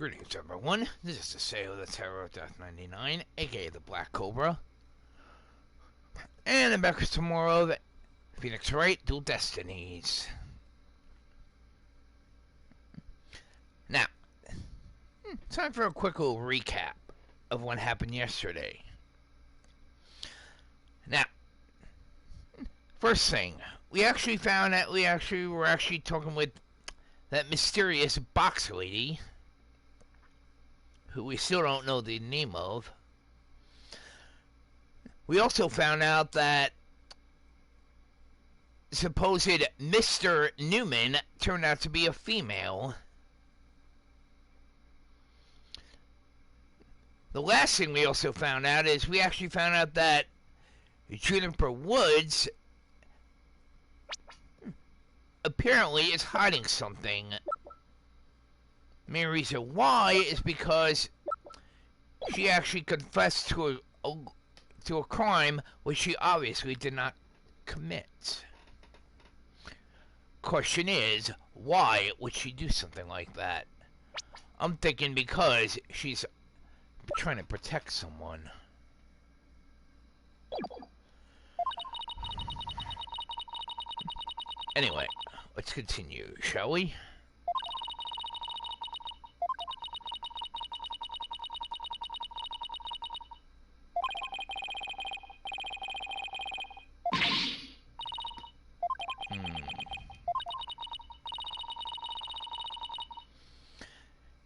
Greetings, everyone. This is the Sailor, the Terror of Death 99, aka the Black Cobra. And I'm back with some more of Phoenix Wright, Dual Destinies. Now, time for a quick little recap of what happened yesterday. Now, first thing, we actually found that we were talking with that mysterious box lady, who we still don't know the name of. We also found out that supposed Mr. Newman turned out to be a female. The last thing we also found out is we actually found out that Juniper Woods apparently is hiding something. The main reason why is because she actually confessed to a crime which she obviously did not commit. Question is, why would she do something like that? I'm thinking because she's trying to protect someone. Anyway, let's continue, shall we?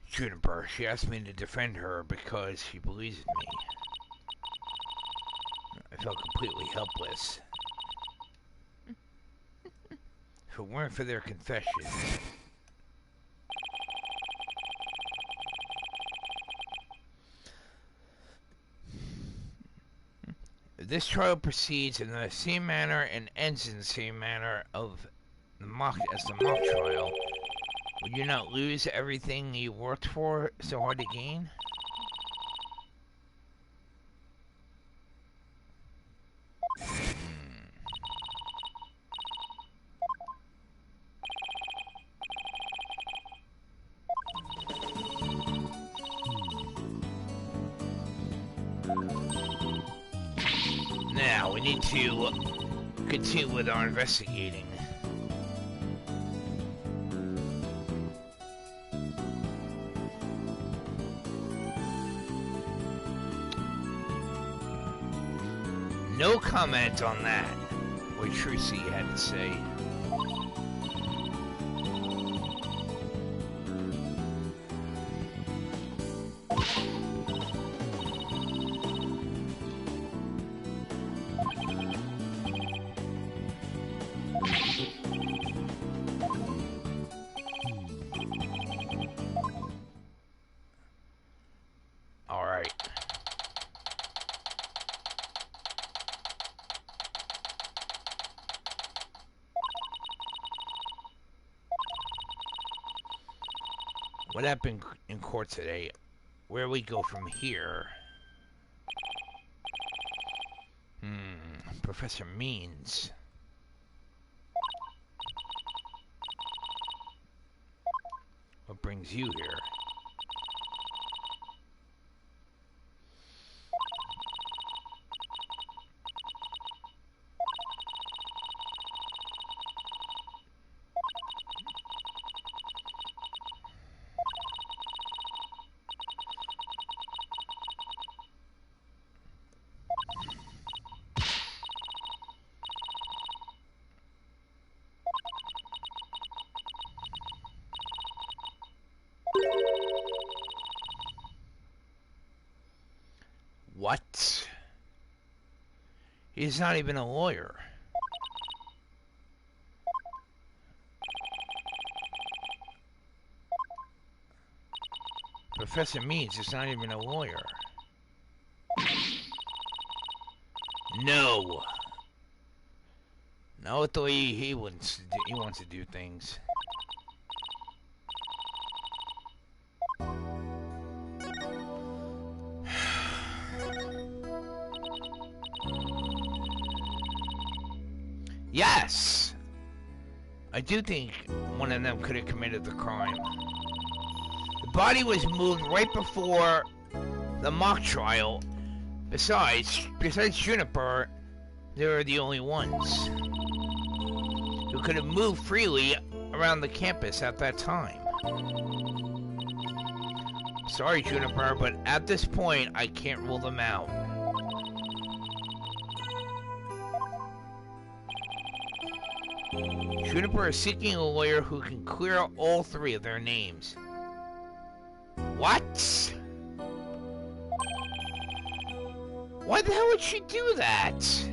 Juniper, she asked me to defend her because she believes in me. I felt completely helpless. If it weren't for their confession. This trial proceeds in the same manner and ends in the same manner of the mock trial. Would you not lose everything you worked for so hard to gain? Now, we need to continue with our investigating. No comment on that, what Trucy had to say. Alright. What happened in court today? Where we go from here? Professor Means. What brings you here? What? He's not even a lawyer. Professor Means is not even a lawyer. No. Not the way he wants to do things. Yes! I do think one of them could have committed the crime. The body was moved right before the mock trial. Besides Juniper, they were the only ones who could have moved freely around the campus at that time. Sorry, Juniper, but at this point, I can't rule them out. Juniper is seeking a lawyer who can clear out all three of their names. What? Why the hell would she do that?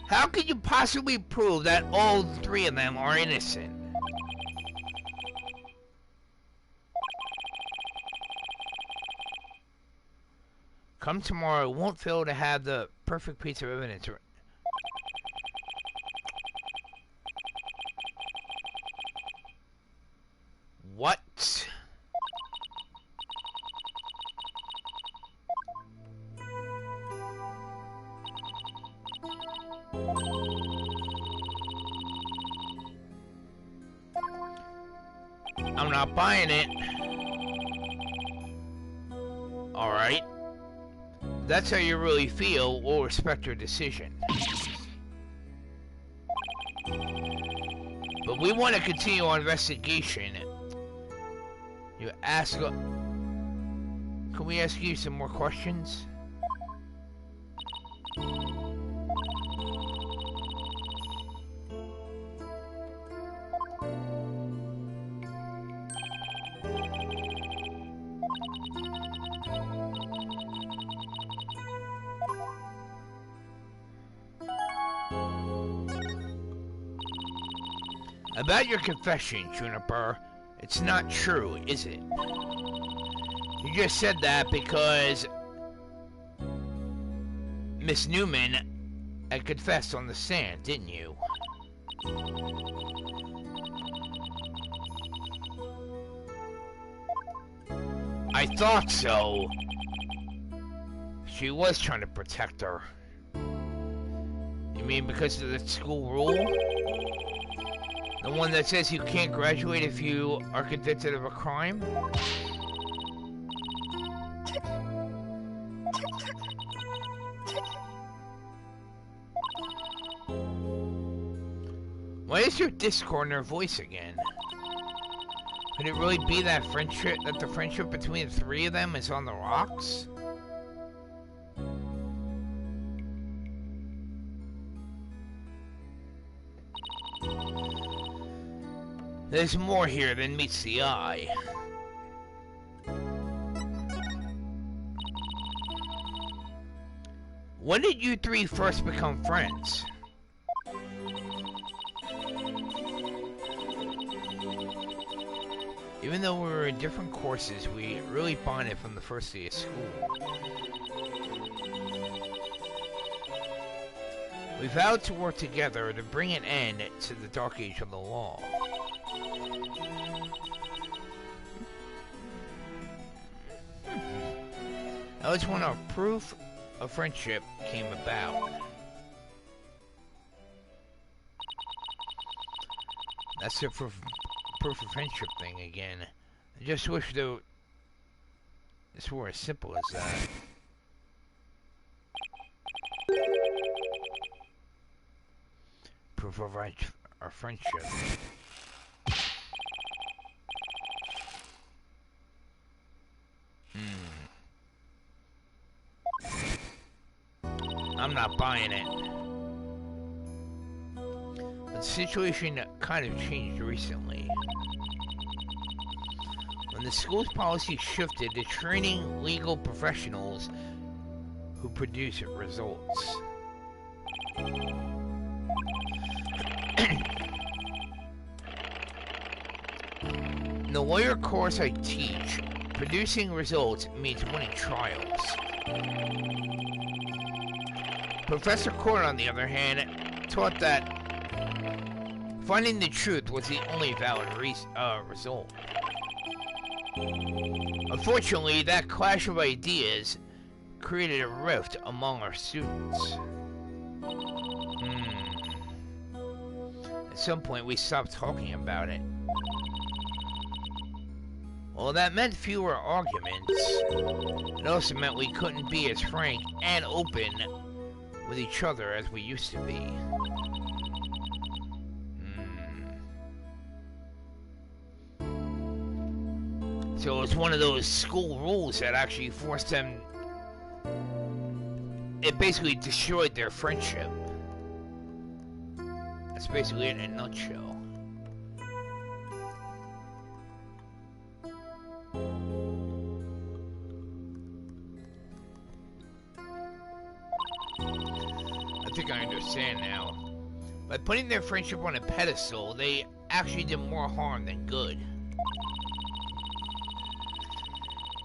How could you possibly prove that all three of them are innocent? Come tomorrow, won't fail to have the perfect piece of evidence. What? I'm not buying it. Alright. That's how you really feel. We'll respect your decision. But we want to continue our investigation. You ask... Can we ask you some more questions? About your confession, Juniper, it's not true, is it? You just said that because Miss Newman had confessed on the stand, didn't you? I thought so. She was trying to protect her. You mean because of the school rule? The one that says you can't graduate if you are convicted of a crime? Why is your discord in her voice again? Could it really be that the friendship between the three of them is on the rocks? There's more here than meets the eye. When did you three first become friends? Even though we were in different courses, we really bonded from the first day of school. We vowed to work together to bring an end to the dark age of the law. That was when our proof of friendship came about. That's the proof of friendship thing again. I just wish this were as simple as that. Proof of our friendship. I'm not buying it. But the situation kind of changed recently. When the school's policy shifted to training legal professionals who produce results. In the lawyer course I teach, producing results means winning trials. Professor Court, on the other hand, taught that finding the truth was the only valid result. Unfortunately, that clash of ideas created a rift among our students. It At some point, we stopped talking about it. Well, that meant fewer arguments. It also meant we couldn't be as frank and open with each other as we used to be. So it was one of those school rules that actually forced them... It basically destroyed their friendship. That's basically it in a nutshell. I think I understand now. By putting their friendship on a pedestal, they actually did more harm than good.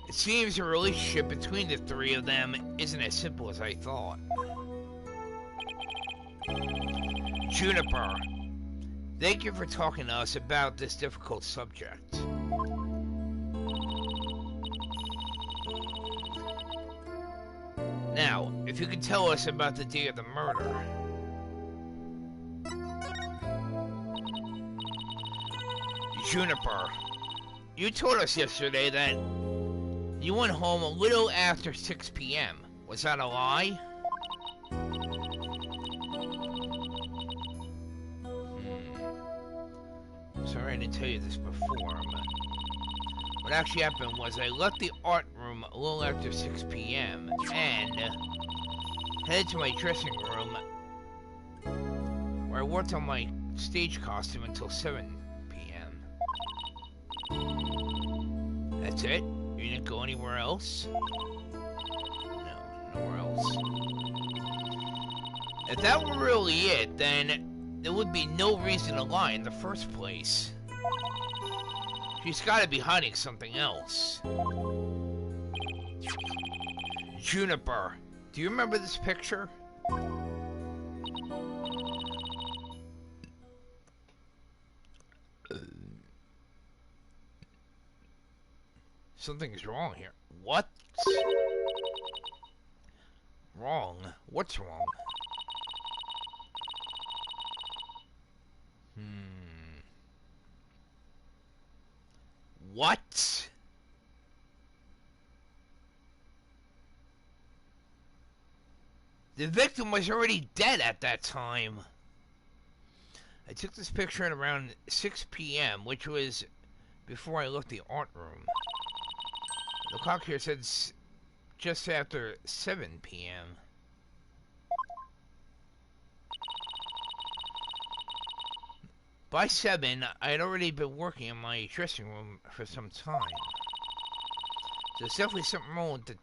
It seems the relationship between the three of them isn't as simple as I thought. Juniper, thank you for talking to us about this difficult subject. Now, if you could tell us about the day of the murder. Juniper, you told us yesterday that you went home a little after 6 p.m. Was that a lie? Sorry I didn't tell you this before, but what actually happened was I left the art room a little after 6 p.m. and headed to my dressing room where I worked on my stage costume until 7 p.m. That's it? You didn't go anywhere else? No, nowhere else. If that were really it, then there would be no reason to lie in the first place. She's gotta be hiding something else. Juniper, do you remember this picture? Something's wrong here. What? Wrong? What's wrong? What? The victim was already dead at that time. I took this picture at around 6 p.m., which was before I left the art room. The clock here said just after 7 p.m. By 7, I had already been working in my dressing room for some time. So there's definitely something wrong with the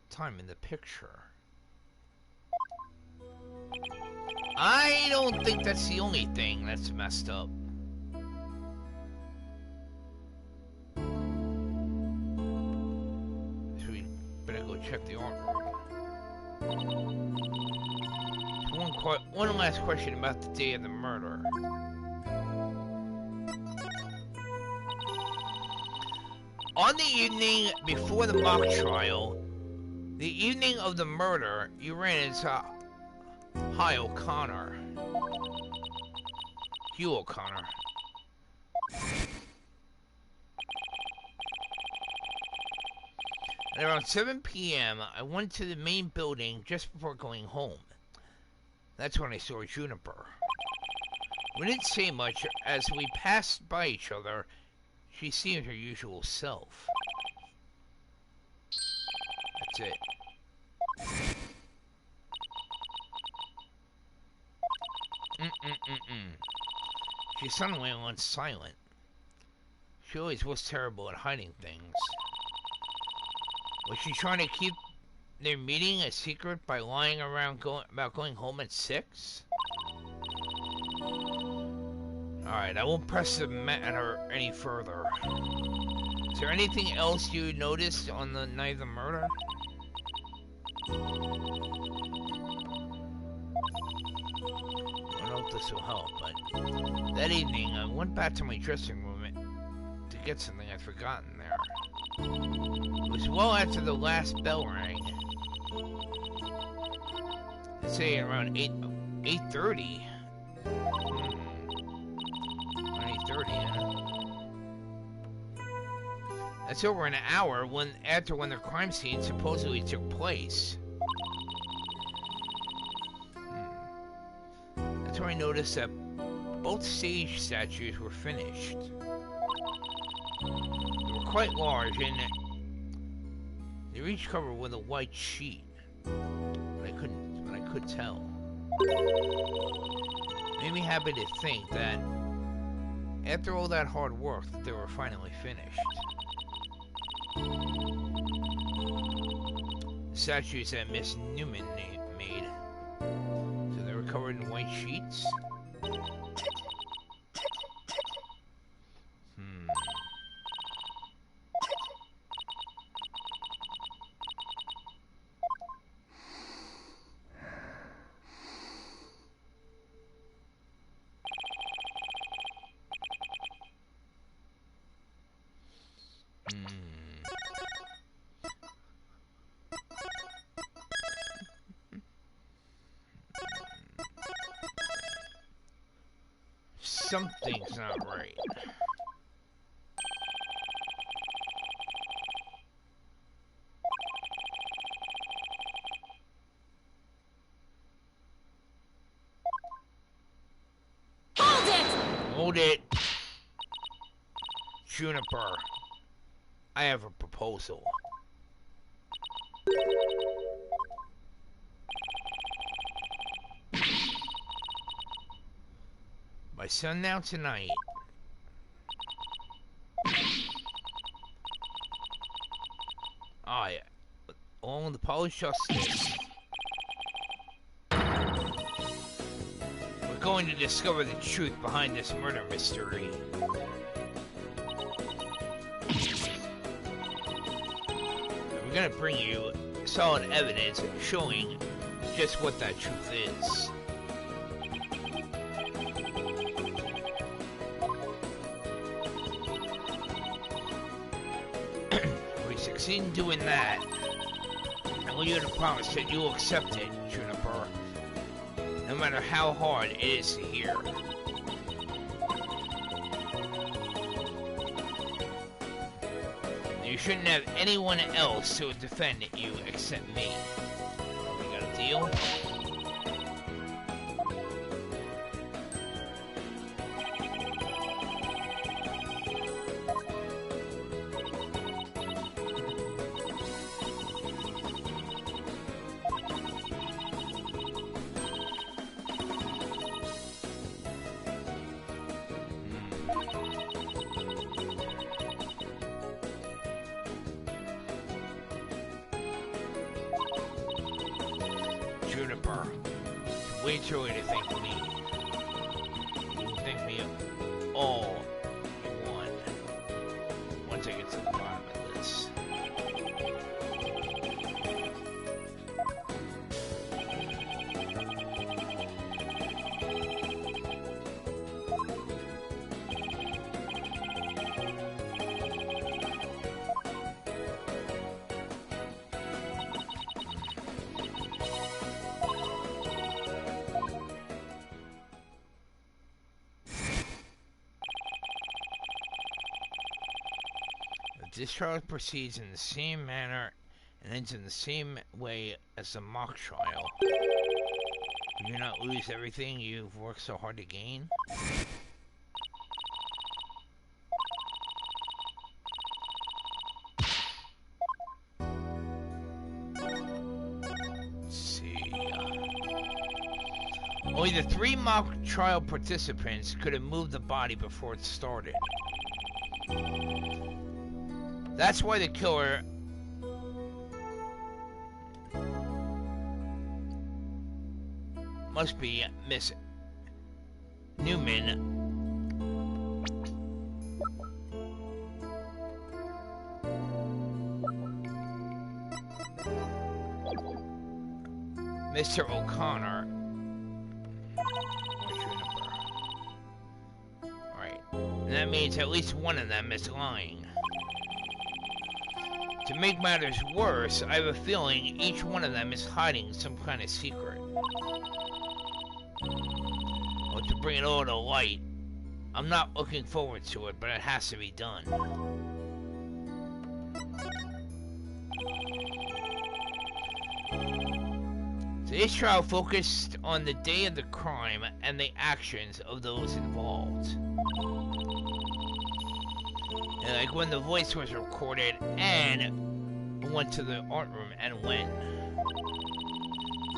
time in the picture. I don't think that's the only thing that's messed up. So we better go check the art room. One last question about the day of the murder. On the evening before the mock trial, the evening of the murder, you ran into Hugh O'Connor. At around 7 p.m., I went to the main building just before going home. That's when I saw Juniper. We didn't say much as we passed by each other. She seemed her usual self. That's it. She suddenly went silent. She always was terrible at hiding things. Was she trying to keep their meeting a secret by lying around about going home at 6? Alright, I won't press the matter any further. Is there anything else you noticed on the night of the murder? I don't know if this will help, but that evening I went back to my dressing room to get something I'd forgotten there. It was well after the last bell rang. I'd say around 8:30. 6:30, huh? That's over an hour after when the crime scene supposedly took place. That's where I noticed that both stage statues were finished. They were quite large, and they were each covered with a white sheet. But I could tell. It made me happy to think that after all that hard work, that they were finally finished. The statues that Miss Newman made. So they were covered in white sheets? Something's not right. Hold it! Hold it. Juniper, I have a proposal. By sundown tonight, along with the polished justice, we're going to discover the truth behind this murder mystery. We're going to bring you solid evidence showing just what that truth is. In doing that, I want you to promise that you will accept it, Juniper, no matter how hard it is to hear. You shouldn't have anyone else to defend you except me. We got a deal? Juniper, it's way too early to thank me. You can thank me all you want once I get to the bottom of this. This trial proceeds in the same manner and ends in the same way as the mock trial. Do you not lose everything you've worked so hard to gain? Let's see. Only the 3 mock trial participants could have moved the body before it started. That's why the killer must be Miss Newman. Mr. O'Connor. Right. And that means at least one of them is lying. To make matters worse, I have a feeling each one of them is hiding some kind of secret. But to bring it all to light, I'm not looking forward to it, but it has to be done. Today's trial focused on the day of the crime and the actions of those involved. And like when the voice was recorded and went to the art room and when.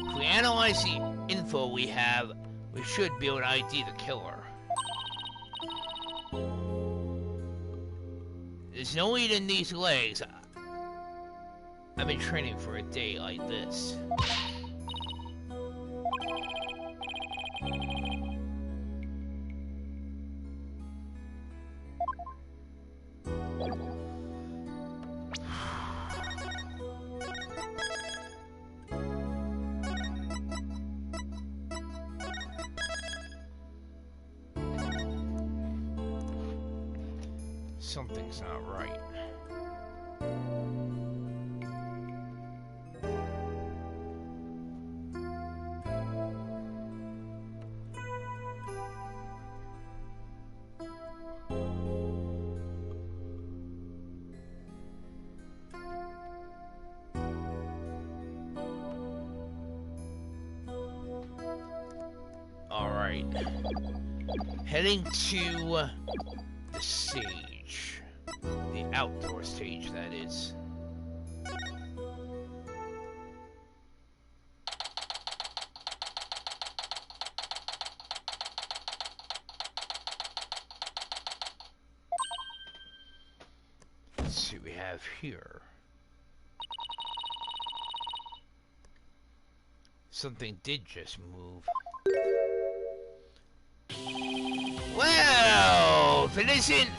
If we analyze the info we have, we should be able to ID the killer. There's no eat in these legs. I've been training for a day like this. Something's not right. All right. Heading to the stage. The outdoor stage, that is. Let's see what we have here. Something did just move. Well, if it isn't...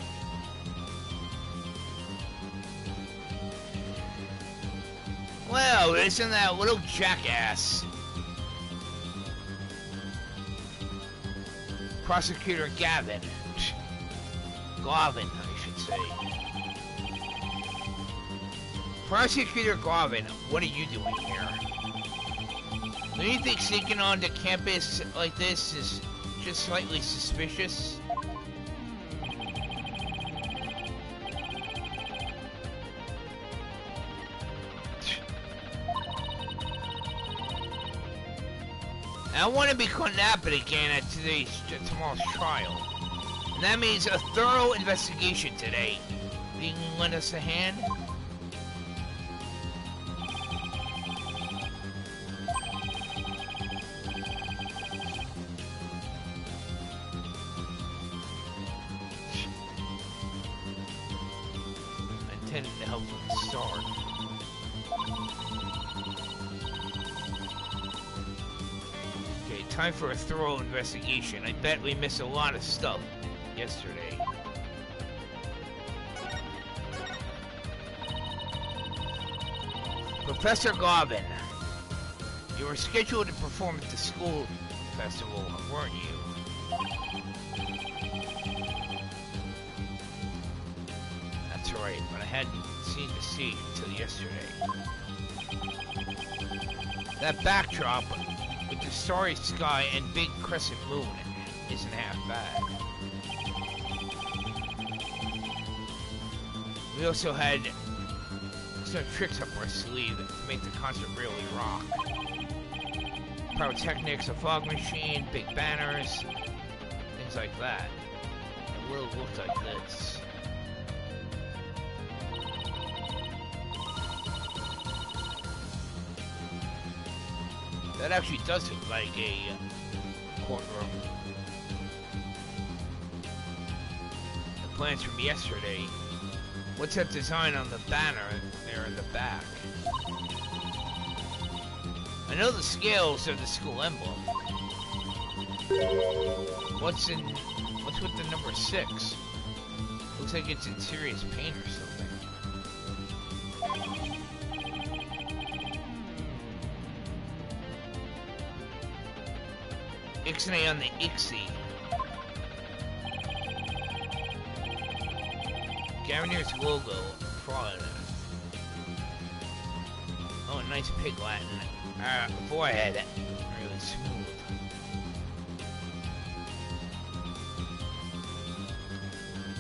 Well, isn't that little jackass? Prosecutor Gavin. Glavin, I should say. Prosecutor Glavin, what are you doing here? Do you think sneaking onto campus like this is just slightly suspicious? I want to be kidnapped again at tomorrow's trial. And that means a thorough investigation today. You can lend us a hand? I intended to help from the start. Time for a thorough investigation. I bet we missed a lot of stuff yesterday. Professor Glavin, you were scheduled to perform at the school festival, weren't you? That's right, but I hadn't seen the stage until yesterday. That backdrop with the starry sky and big crescent moon isn't half bad. We also had some tricks up our sleeve to make the concert really rock. Pyrotechnics, a fog machine, big banners, things like that. It will look like this. That actually does look like a courtroom. The plans from yesterday. What's that design on the banner there in the back? I know the scales are the school emblem. What's with the number 6? Looks like it's in serious pain or something. Ixnay on the Ixie. Gavinier's logo, Florida. Oh, a nice pig Latin. Forehead, really smooth.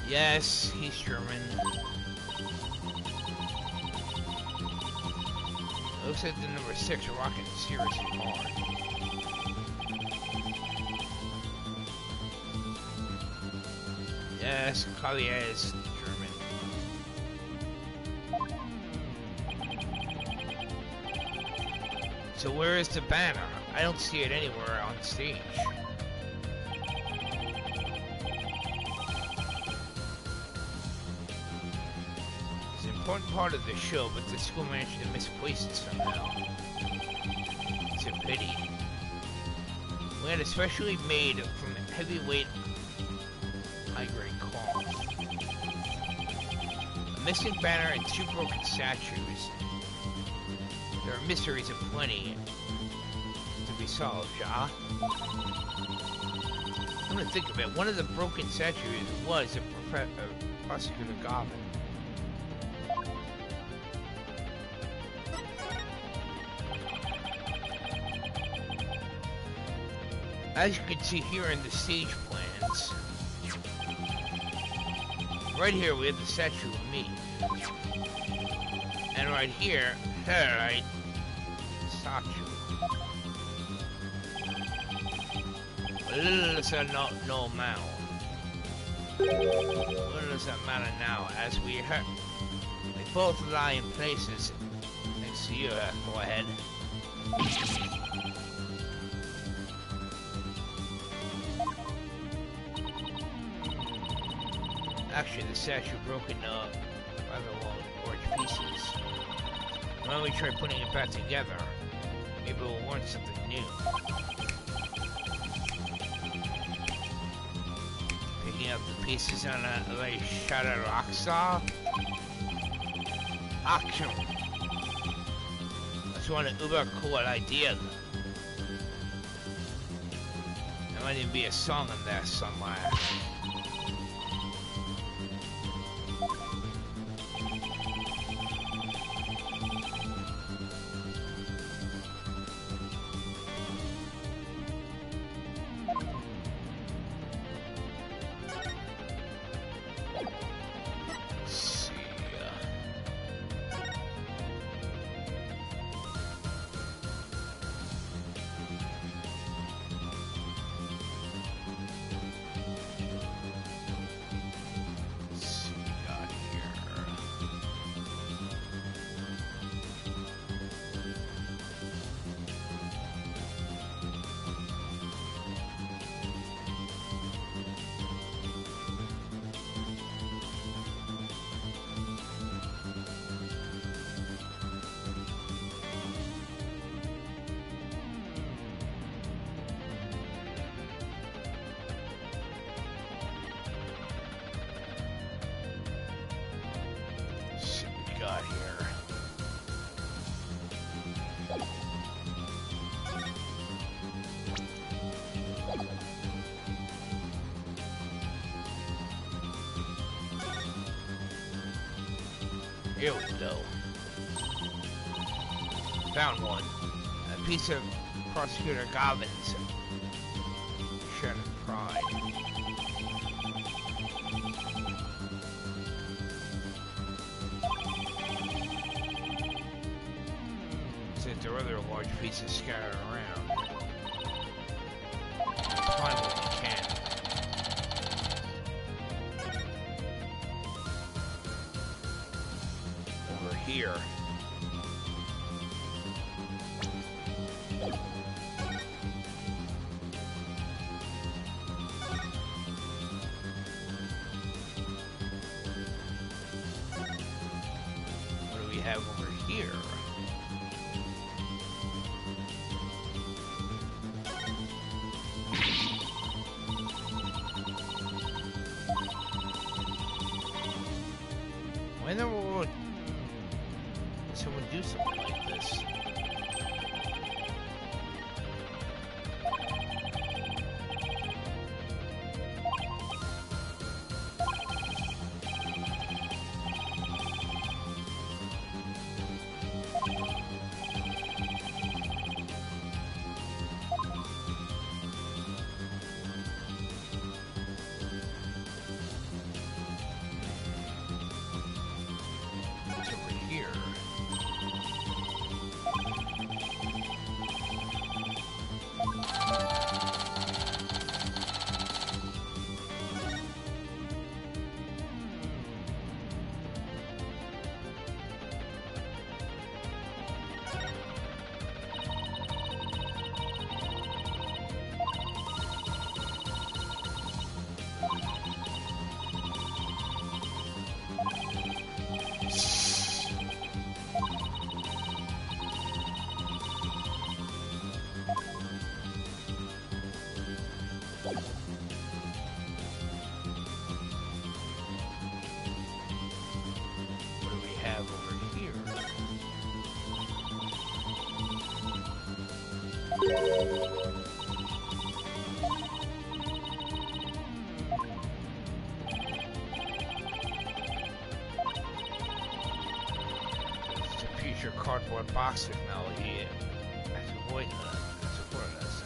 Yes, he's German. Looks like the number 6 are rocking seriously hard. Yes, Javier is German. So where is the banner? I don't see it anywhere on stage. It's an important part of the show, but the school managed to misplace it somehow. It's a pity. Land especially made from heavyweight high-grade cloth. A missing banner and 2 broken statues. There are mysteries aplenty to be solved, ja? I'm gonna think of it. One of the broken statues was a prosecutor Goblin. As you can see here in the stage plans, right here we have the statue of me. And right here, right, statue. Little does that no matter. Little does that matter now, as we both lie in places next to you, go ahead. Actually, the statue broken up by the large pieces. Why don't we try putting it back together? Maybe we'll learn something new. Picking up the pieces on a like shattered rock saw. Action! That's one uber cool idea. There might even be a song in there somewhere. Here we go. Found one. A piece of Prosecutor Goblin's shattered pride. Since there are other large pieces scattered around. Find what we can. Here. What do we have over here? When the world It's a future cardboard box technology. That's avoiding that. Supporting us.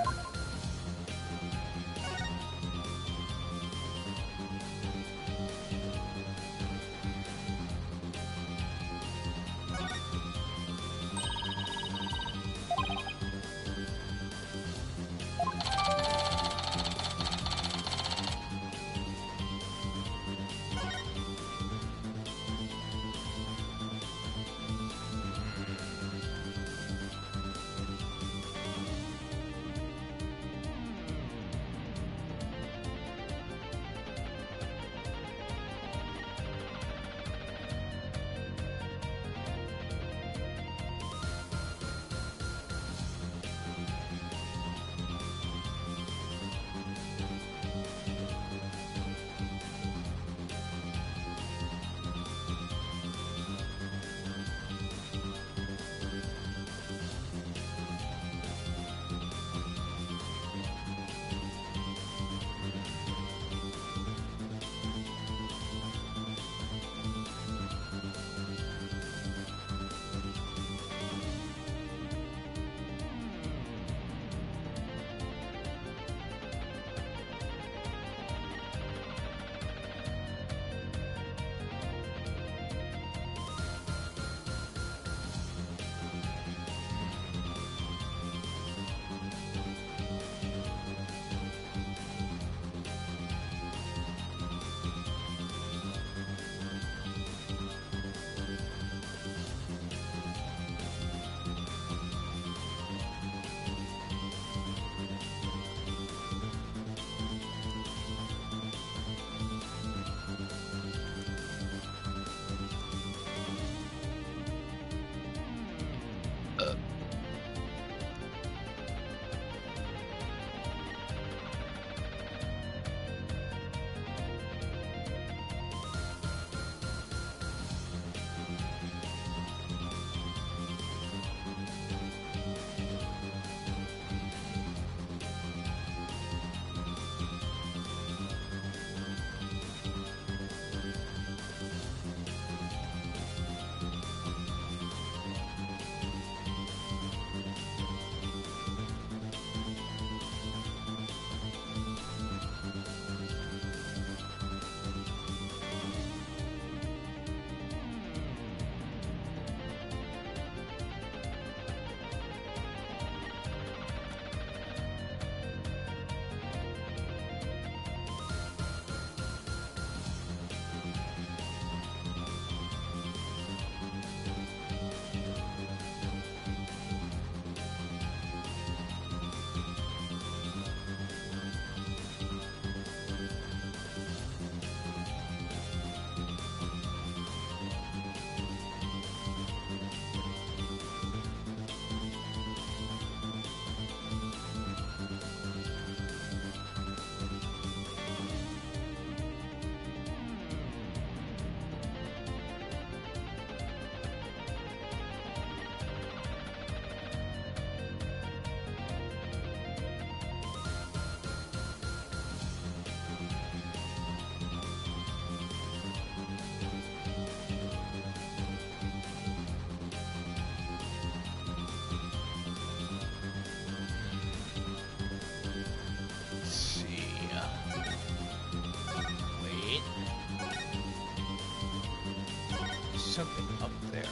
Something up there.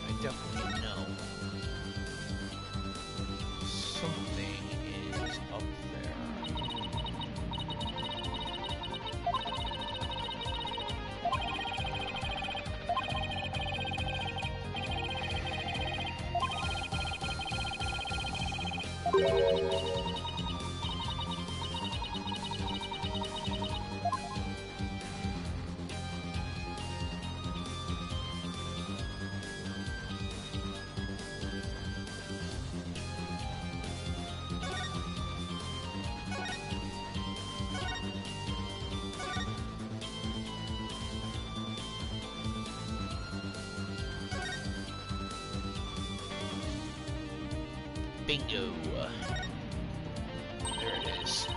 I definitely know. Something is up there. Bingo. There it is.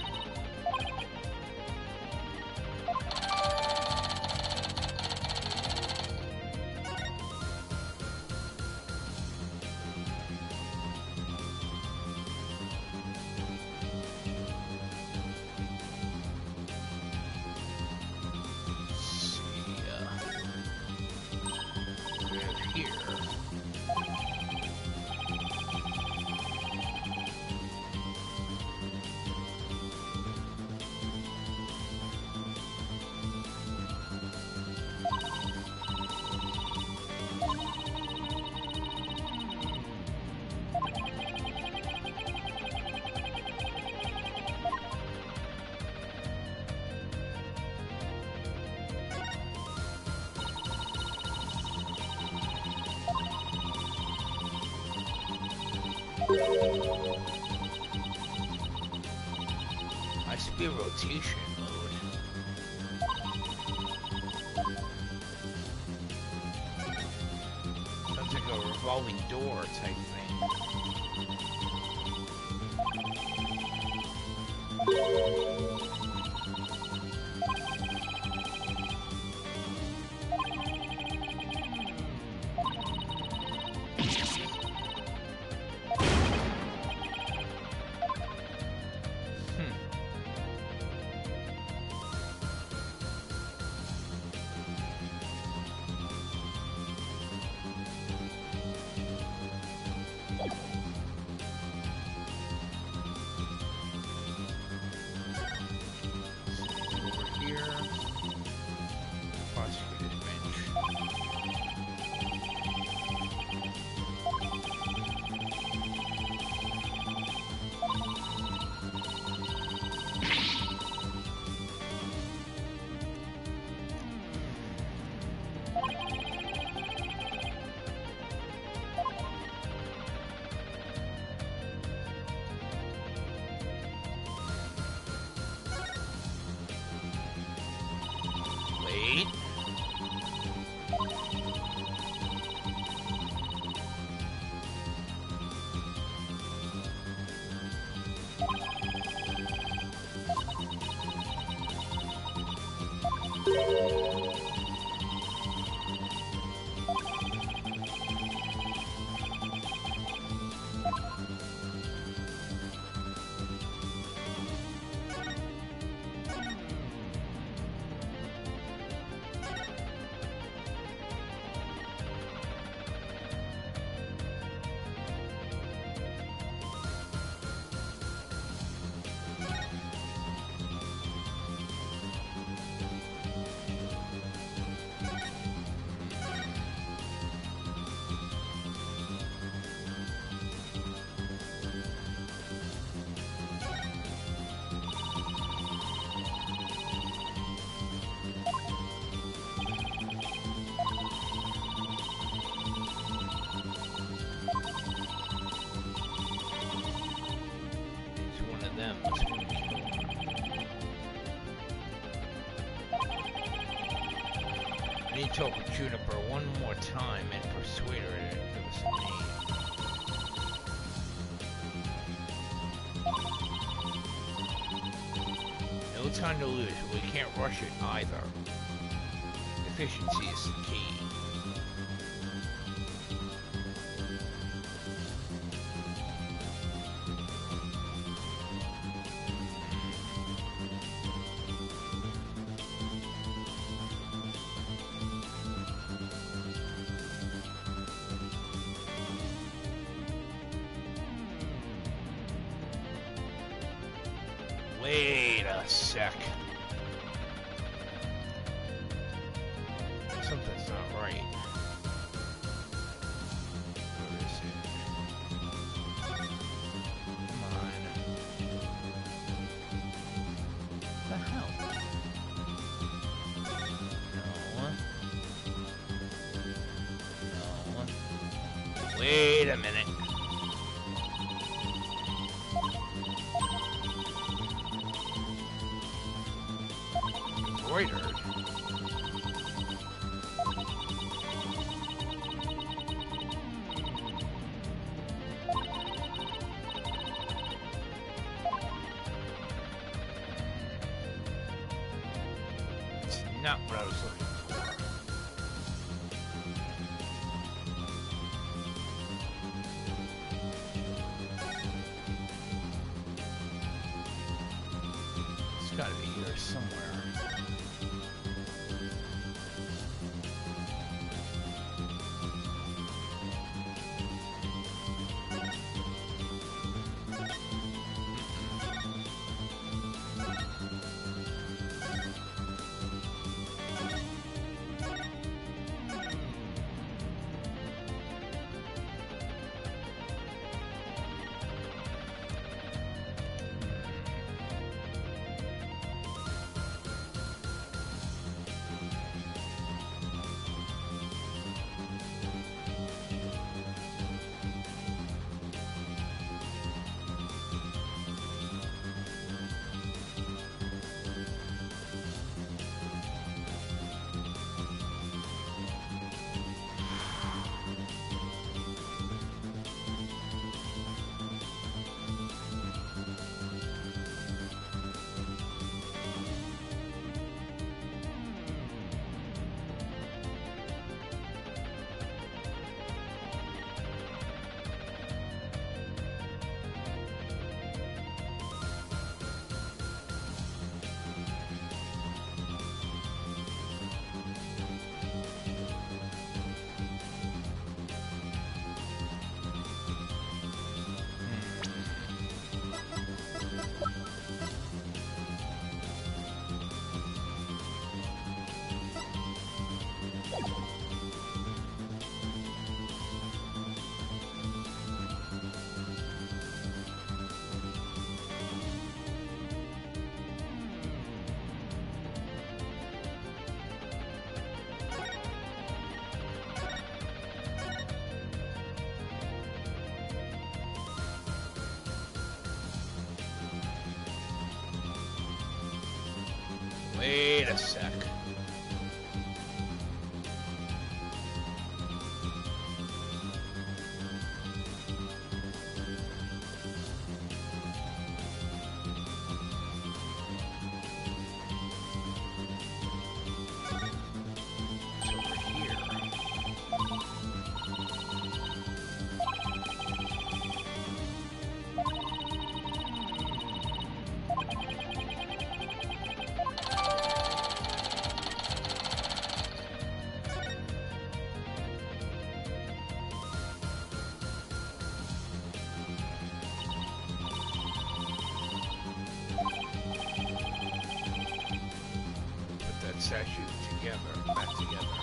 Must be rotation mode. Sounds like a revolving door type thing. I need to talk with Juniper one more time and persuade her to give us a name. No time to lose, but we can't rush it either. Efficiency is the key. Wait a sec. Something's not right. Where is it? Come on. What the hell? No. No. Wait a minute. Embroidered. not what I was looking for. It's gotta be here somewhere. Wait a sec. Statue together, back together.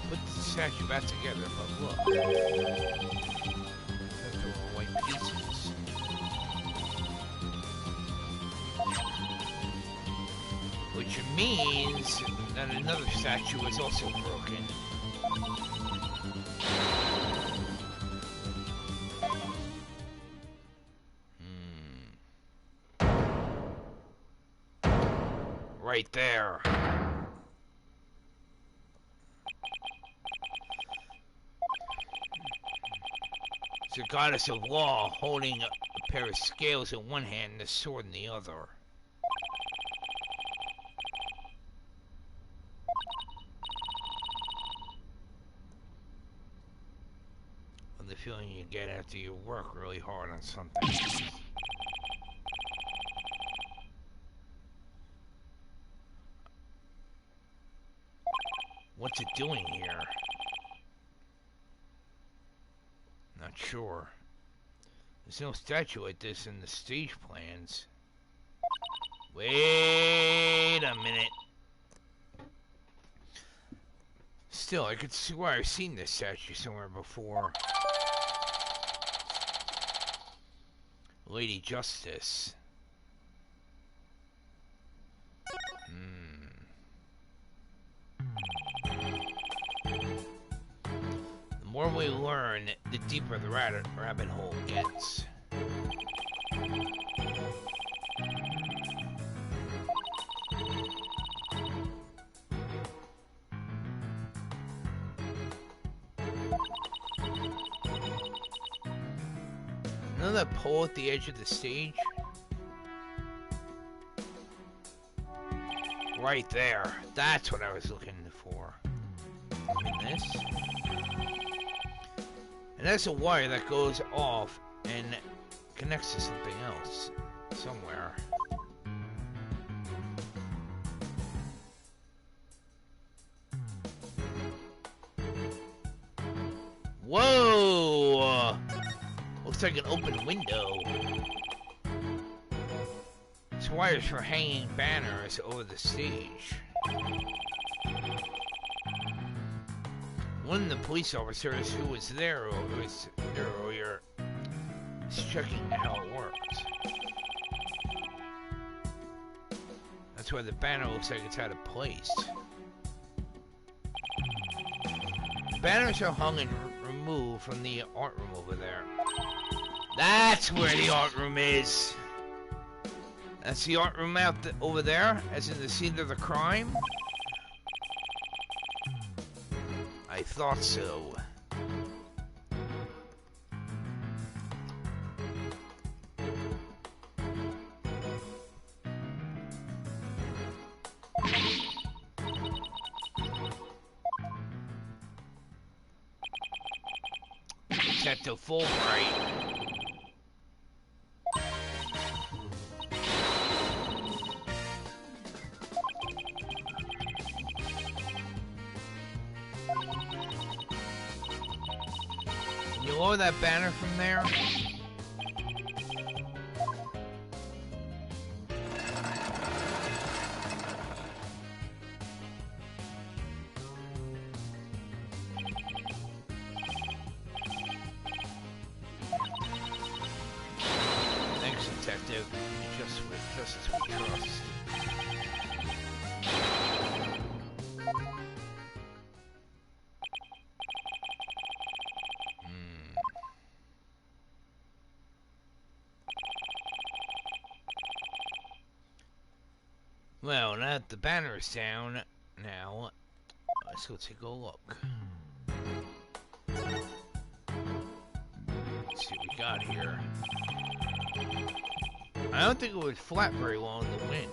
Put the statue back together, but look. White pieces. Which means that another statue is also broken. Right there. It's a goddess of law holding a pair of scales in one hand and a sword in the other. And the feeling you get after you work really hard on something. What's it doing here? Not sure. There's no statue like this in the stage plans. Wait a minute. Still, I could swear I've seen this statue somewhere before. Lady Justice. The more we learn, the deeper the rabbit hole gets. Another pole at the edge of the stage? Right there. That's what I was looking for. And this. And that's a wire that goes off and connects to something else. Somewhere. Whoa! Looks like an open window. It's wires for hanging banners over the stage. One of the police officers who was there earlier is checking how it works. That's why the banner looks like it's out of place. The banners are hung and removed from the art room over there. That's where the art room is. That's the art room out over there, as in the scene of the crime. I thought so. Detective Fulbright. You lower that banner from there? Thanks, Detective. Just as we trust. Well, now that the banner is down, now let's go take a look. Let's see what we got here. I don't think it would flap very well in the wind.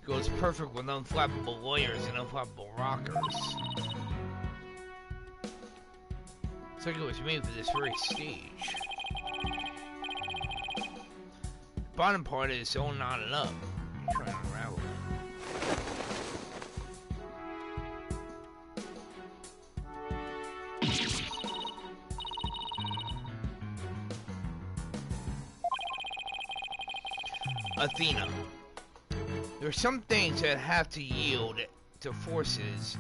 Goes perfect with unflappable wires and unflappable rockers. Looks like it was made for this very stage. The bottom part is all knotted up. I'm trying to unravel it. Athena. There are some things that have to yield to forces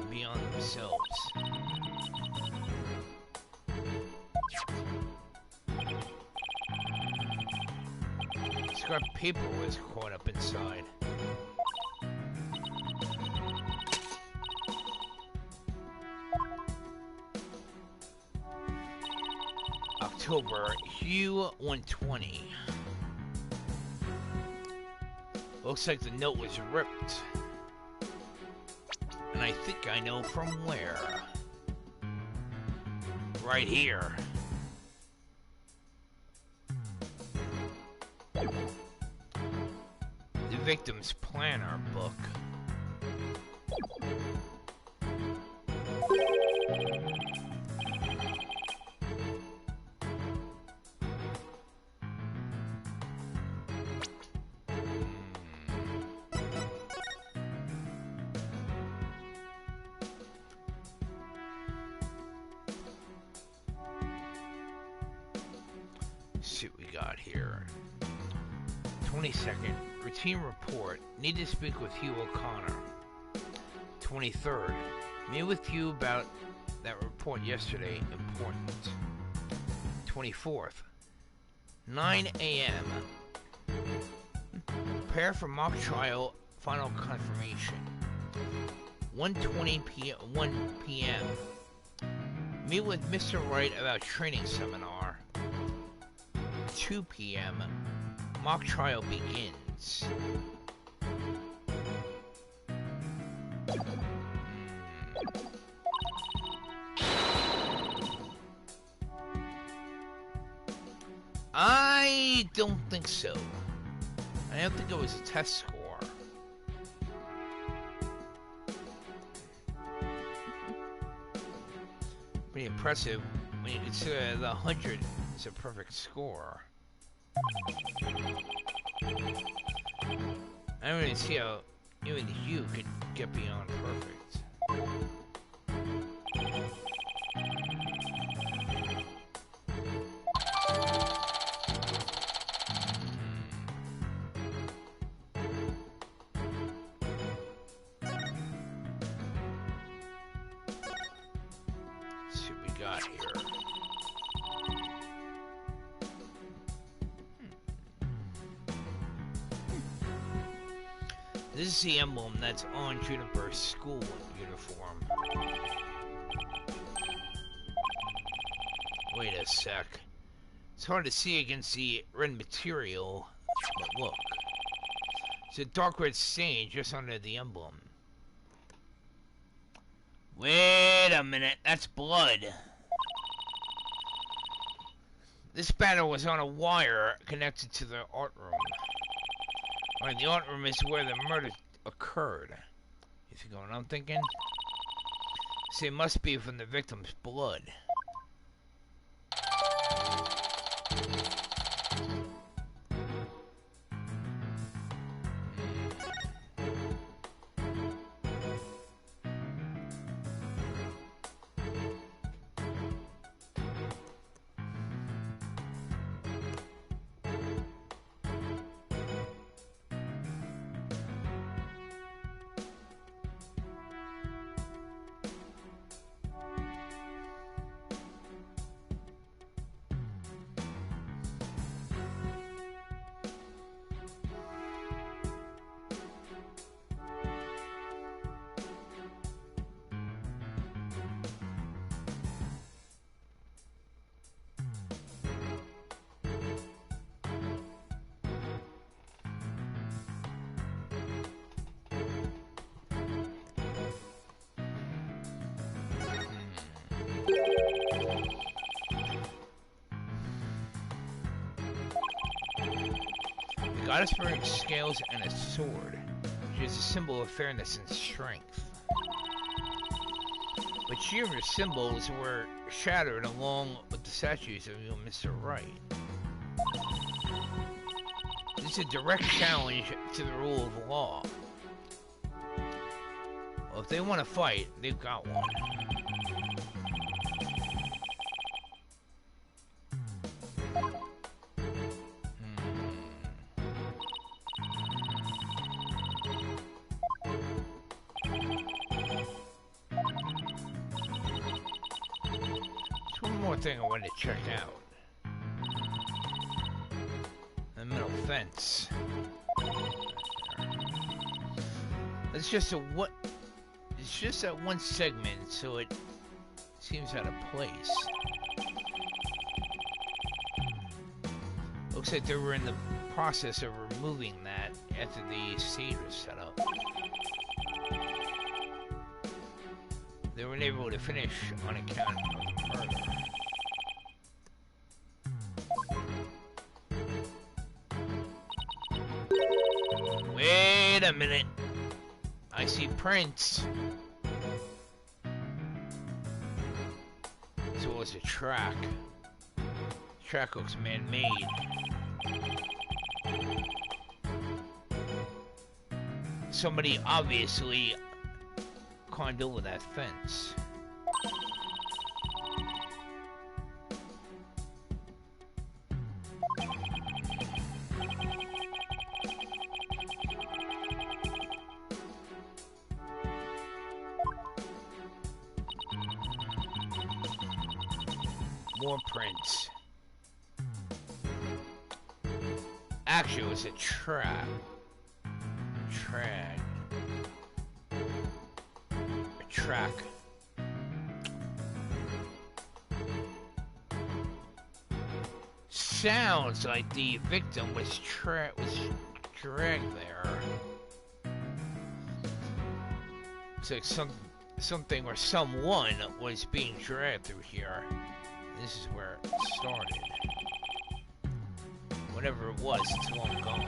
beyond themselves. Scrap paper was caught up inside. October, Hugh 120. Looks like the note was ripped. And I think I know from where. Right here. The victim's planner book. See what we got here. 22nd, routine report. Need to speak with Hugh O'Connor. 23rd, meet with Hugh about that report yesterday. Important. 24th, 9 a.m. Prepare for mock trial. Final confirmation. 1:20 p.m. 1 p.m. Meet with Mr. Wright about training seminar. 2 p.m. Mock trial begins. I don't think so. I don't think it was a test score. Pretty impressive when you consider the 100 is a perfect score. I don't really see how even Hugh could get beyond perfect. This is the emblem that's on Juniper's school uniform. Wait a sec. It's hard to see against the red material, but look. It's a dark red stain just under the emblem. Wait a minute, that's blood. This banner was on a wire connected to the art room. Right, the art room is where the murder occurred. You see what I'm thinking? See, it must be from the victim's blood. The goddess wears scales and a sword. She is a symbol of fairness and strength. But Juniper's symbols were shattered along with the statues of Mr. Wright. This is a direct challenge to the rule of law. Well, if they want to fight, they've got one. Thing I wanted to check out. The middle fence. It's just it's just that one segment, so it seems out of place. Looks like they were in the process of removing that after the stage was set up. They weren't able to finish on account of the murder. Wait a minute. I see prints. So it's a track. Track looks man-made. Somebody obviously climbed over that fence. More prints. Actually, it was a trap. Track. A track. Sounds like the victim was dragged there. It's like something or someone was being dragged through here. This is where it started. Whatever it was, it's long gone.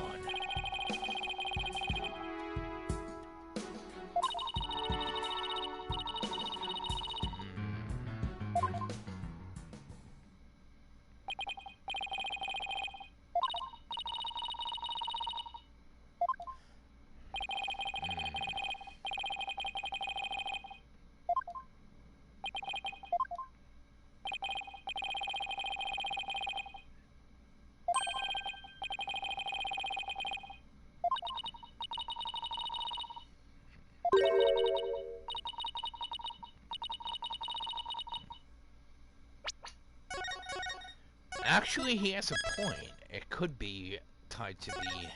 Actually, he has a point. It could be tied to the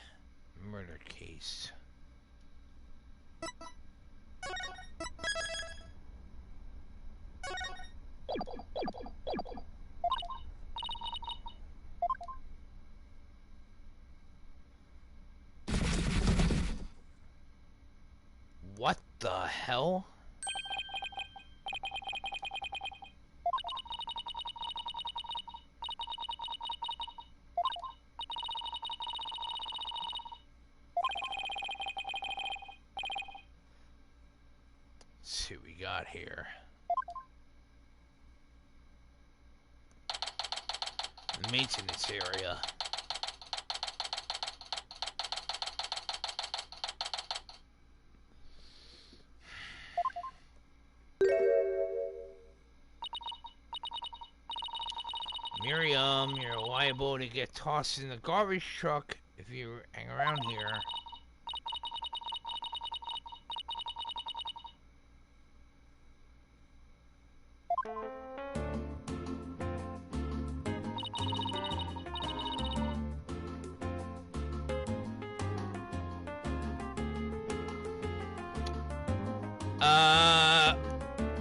murder case. What the hell? See what we got here. Maintenance area. Miriam, you're liable to get tossed in the garbage truck if you hang around here.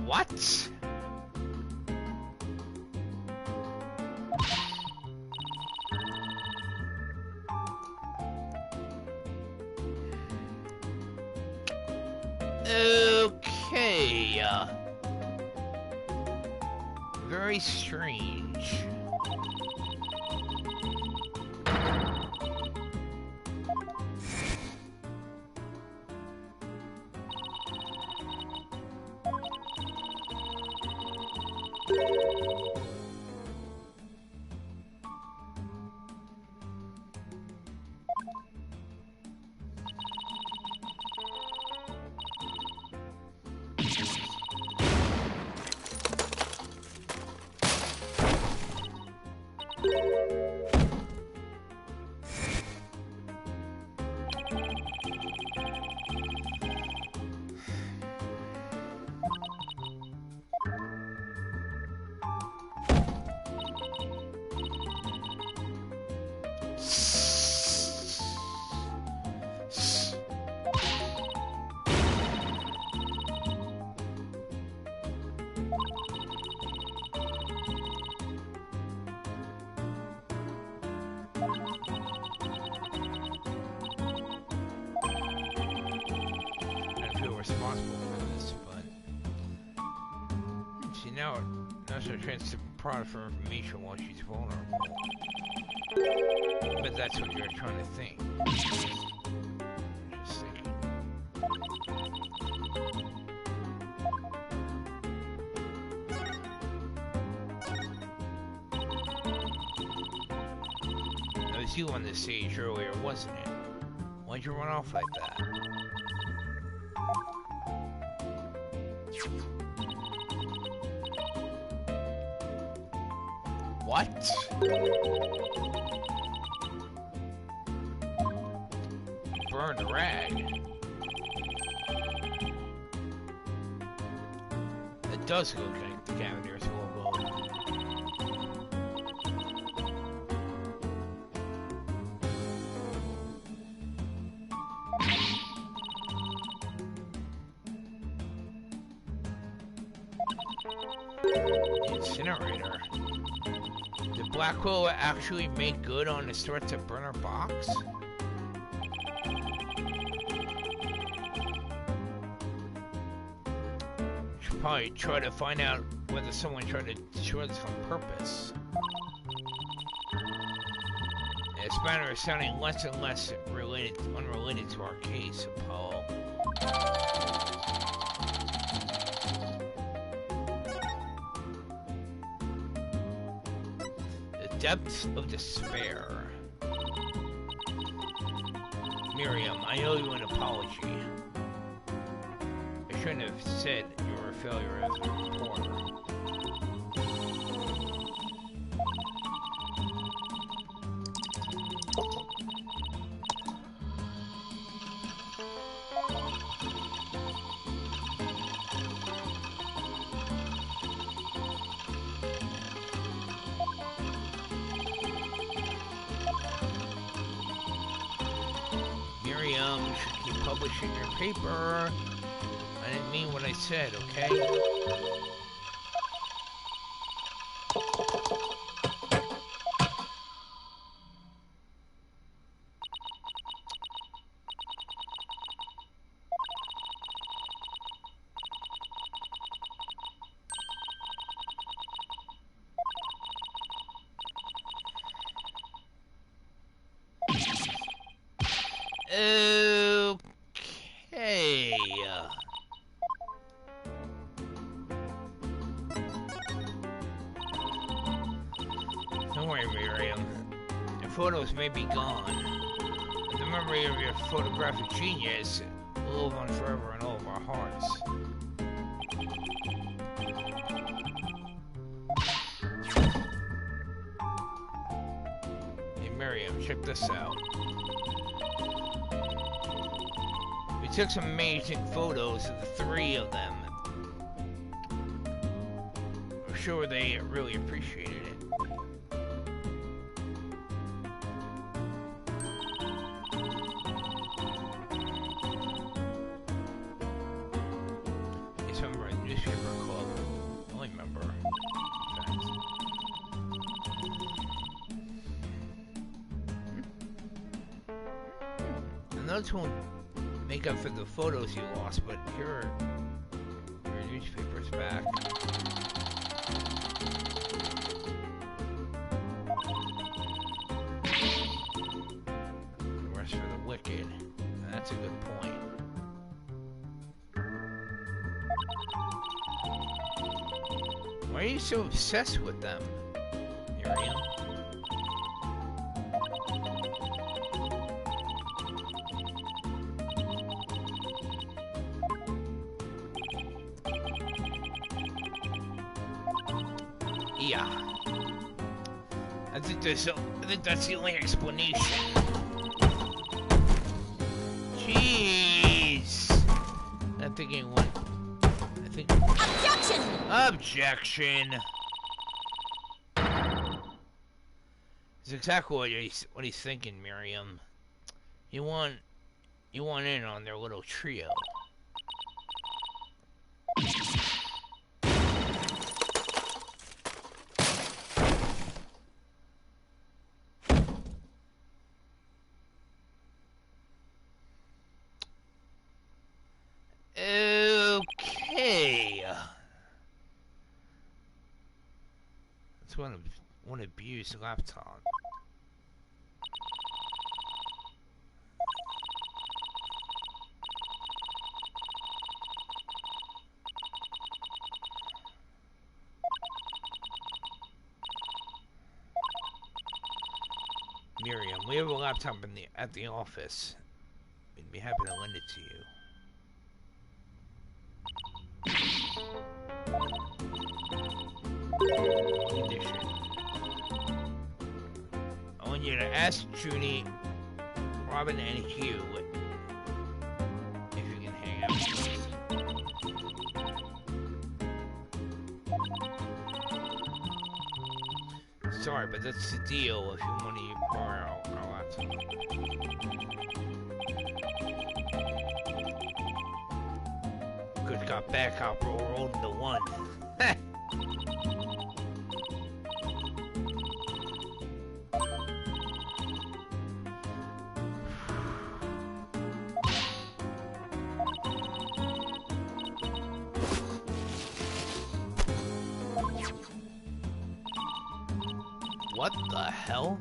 What? Okay. Very strange. Responsible for this, but she now knows how to transfer product for information while she's vulnerable. But that's what you're trying to think. Just thinking. That was you on this stage earlier, wasn't it? Why'd you run off like that? What? Burned a rag. It does look like the Cavender's logo. The incinerator. Did Blackwell actually make good on the threat to burner box? Should probably try to find out whether someone tried to destroy this on purpose. This matter is sounding less and less unrelated to our case, Apollo. The depths of despair. Miriam, I owe you an apology. I shouldn't have said you were a failure as a reporter. Miriam, you should keep publishing your paper. I didn't mean what I said, okay? Okay. Don't worry, Miriam. Your photos may be gone, but the memory of your photographic genius will live on forever in all of our hearts. Hey, Miriam, check this out. We took some amazing photos of the three of them. I'm sure they really appreciated it. He's a member of the newspaper club. Only member. And those won't make up for the photos you lost, but here your newspaper's back. The rest for the wicked. That's a good point. Why are you so obsessed with them, Miriam? Yeah. I think that's the only explanation. Jeez. I'm thinking what? I think. Objection! Objection. It's exactly what he's thinking, Miriam. You want in on their little trio. Okay. That's one abused laptop. Miriam, we have a laptop at the office. We'd be happy to lend it to you. Condition. I want you to ask Junie, Robin, and Hugh if you can hang out with us. Sorry, but that's the deal if you want to borrow our laptop. Good cop, bad cop, rolled into one. What the hell?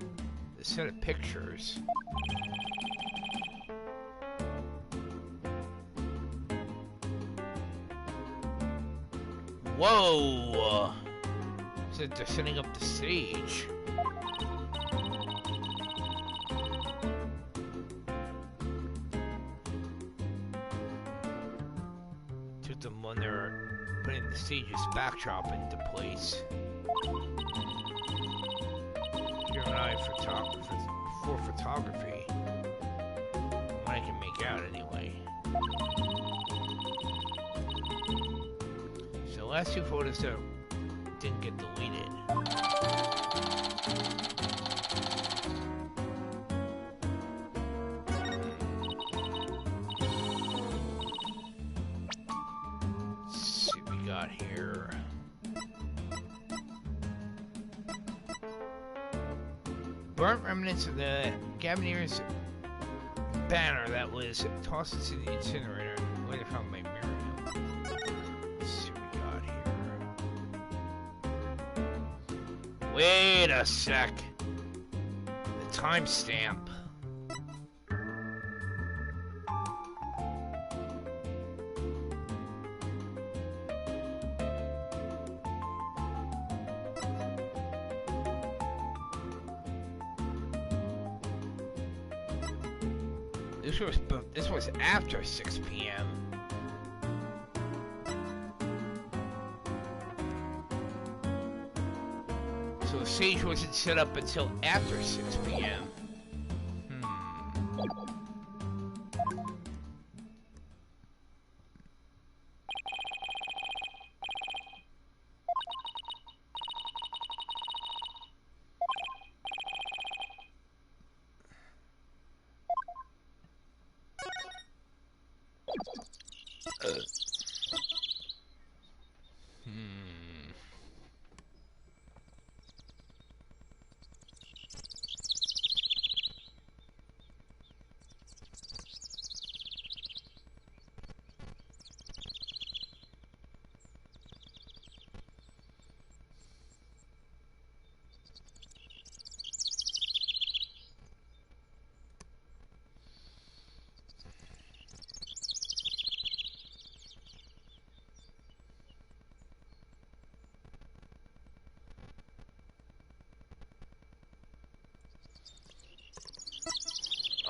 A set of pictures. Whoa! Said they're setting up the stage. Took them when they're putting the stage's backdrop into place. You're an eye for photography. What I can make out anyway. So the last two photos that didn't get deleted. Let's see what we got here. Burnt remnants of the Gabineers banner that was tossed into the incinerator and later found by Miriam. Let's see what we got here. Wait a sec. The timestamp. This was after 6 p.m. So the stage wasn't set up until after 6 p.m.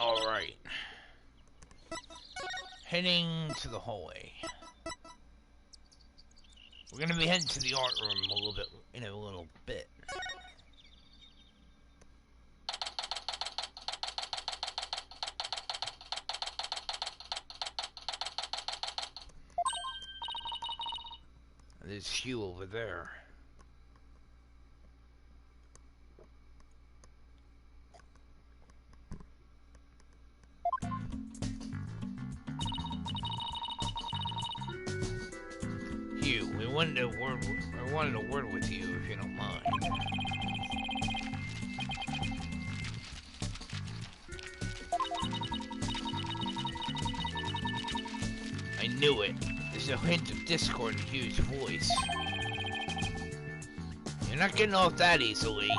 Alright. Heading to the hallway. We're gonna be heading to the art room in a little bit. There's Hugh over there. Hugh, I wanted a word with you, if you don't mind. I knew it. There's a hint of discord in Hugh's voice. You're not getting off that easily.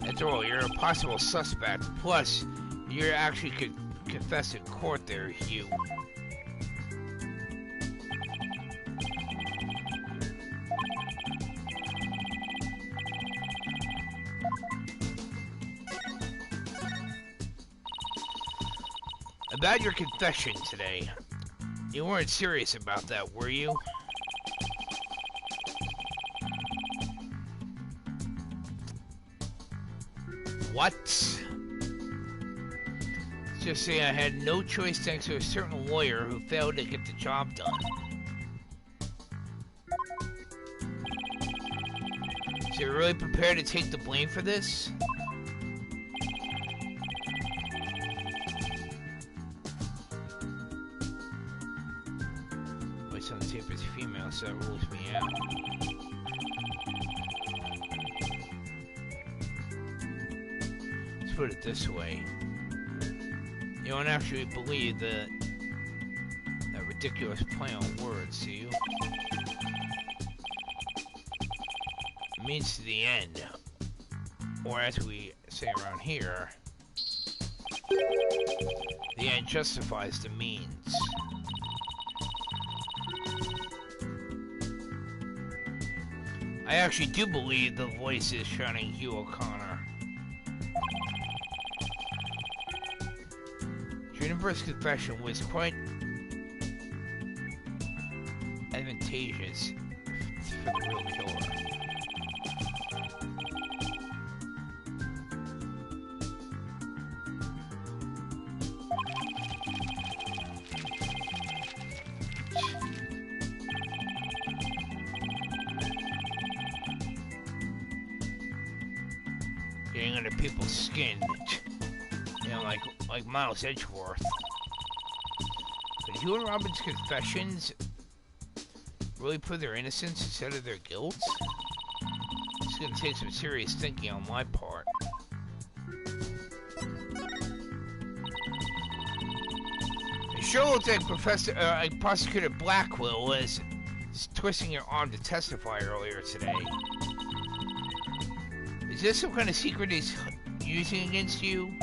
After all, you're a possible suspect. Plus, you're actually confess in court there, Hugh. About your confession today. You weren't serious about that, were you? What? Just say I had no choice thanks to a certain lawyer who failed to get the job done. So you're really prepared to take the blame for this? Voice on the tape is female. else that rules me out. Let's put it this way. You don't actually believe that ridiculous play on words, do you? It means to the end. Or as we say around here, the end justifies the means. I actually do believe the voice is shouting Hugh O'Connor. Juniper's confession was quite advantageous for the real killer. Getting under people's skin, you know, like Miles Edgeworth. But Hugh and Robin's confessions really prove their innocence instead of their guilt? It's gonna take some serious thinking on my part. It sure looks like Prosecutor Blackwell was twisting your arm to testify earlier today. Is this some kind of secret he's using against you?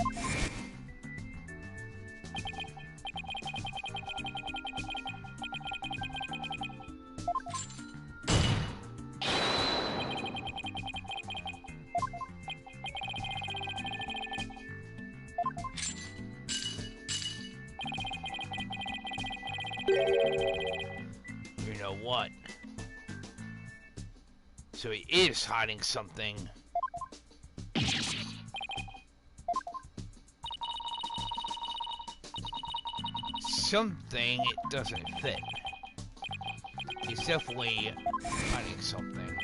You know what? So he is hiding something. Something it doesn't fit. He's definitely hiding something.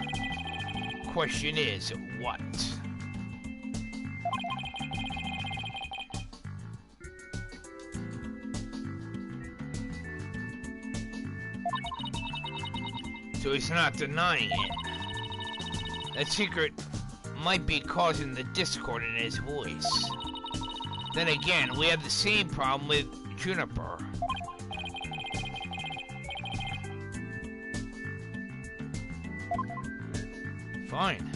Question is, what? So he's not denying it. That secret might be causing the discord in his voice. Then again, we have the same problem with Juniper. Fine.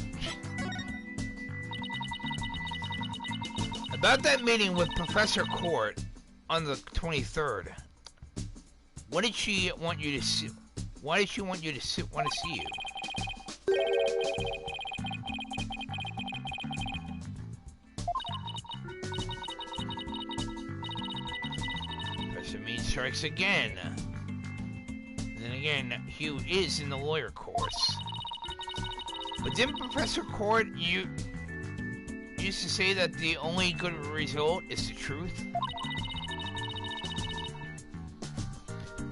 About that meeting with Professor Court on the 23rd, what did she want you to see? Why did she want you to want to see you? Professor Mean strikes again. Then again, Hugh is in the lawyer course. But didn't Professor Court used to say that the only good result is the truth?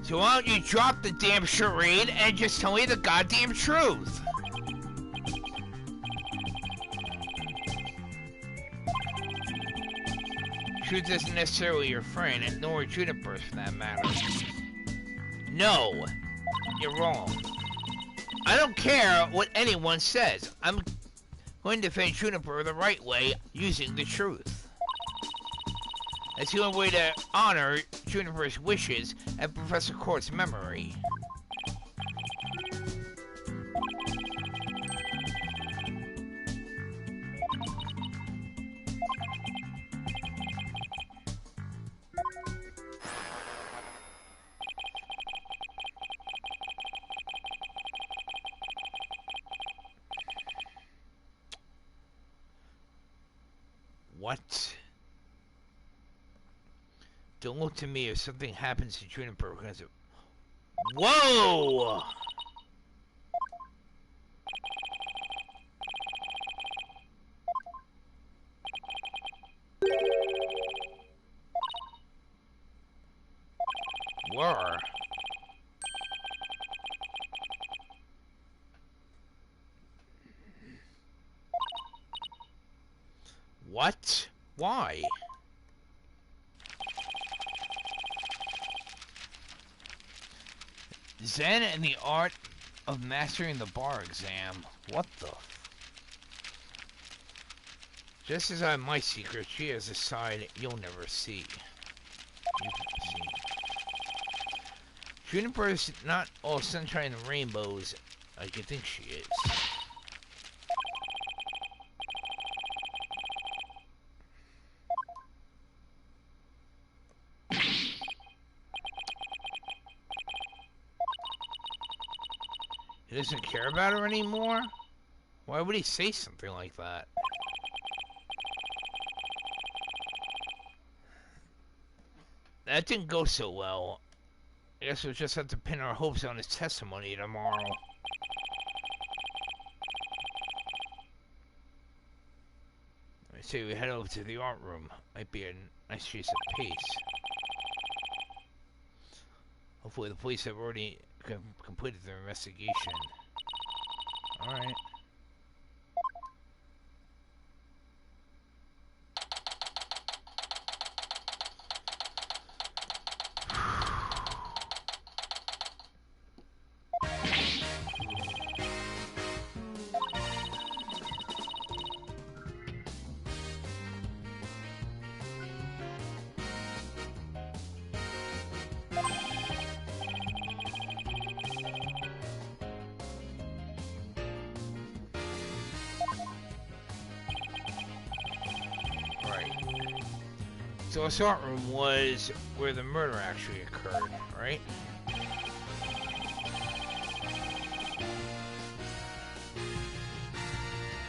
So why don't you drop the damn charade and just tell me the goddamn truth? Truth isn't necessarily your friend, nor Juniper's for that matter. No, you're wrong. I don't care what anyone says. I'm going to defend Juniper the right way, using the truth. That's the only way to honor Juniper's wishes and Professor Court's memory. What? Don't look to me if something happens to Juniper because of... Whoa! Were. What? Why? Zen and the art of mastering the bar exam. What the? Just as I have my secret, she has a side you'll never see. Juniper is not all sunshine and rainbows like you think she is. He doesn't care about her anymore? Why would he say something like that? That didn't go so well. I guess we'll just have to pin our hopes on his testimony tomorrow. I say we head over to the art room. Might be a nice change of pace. Hopefully the police have already completed their investigation. Alright. So this art room was where the murder actually occurred, right?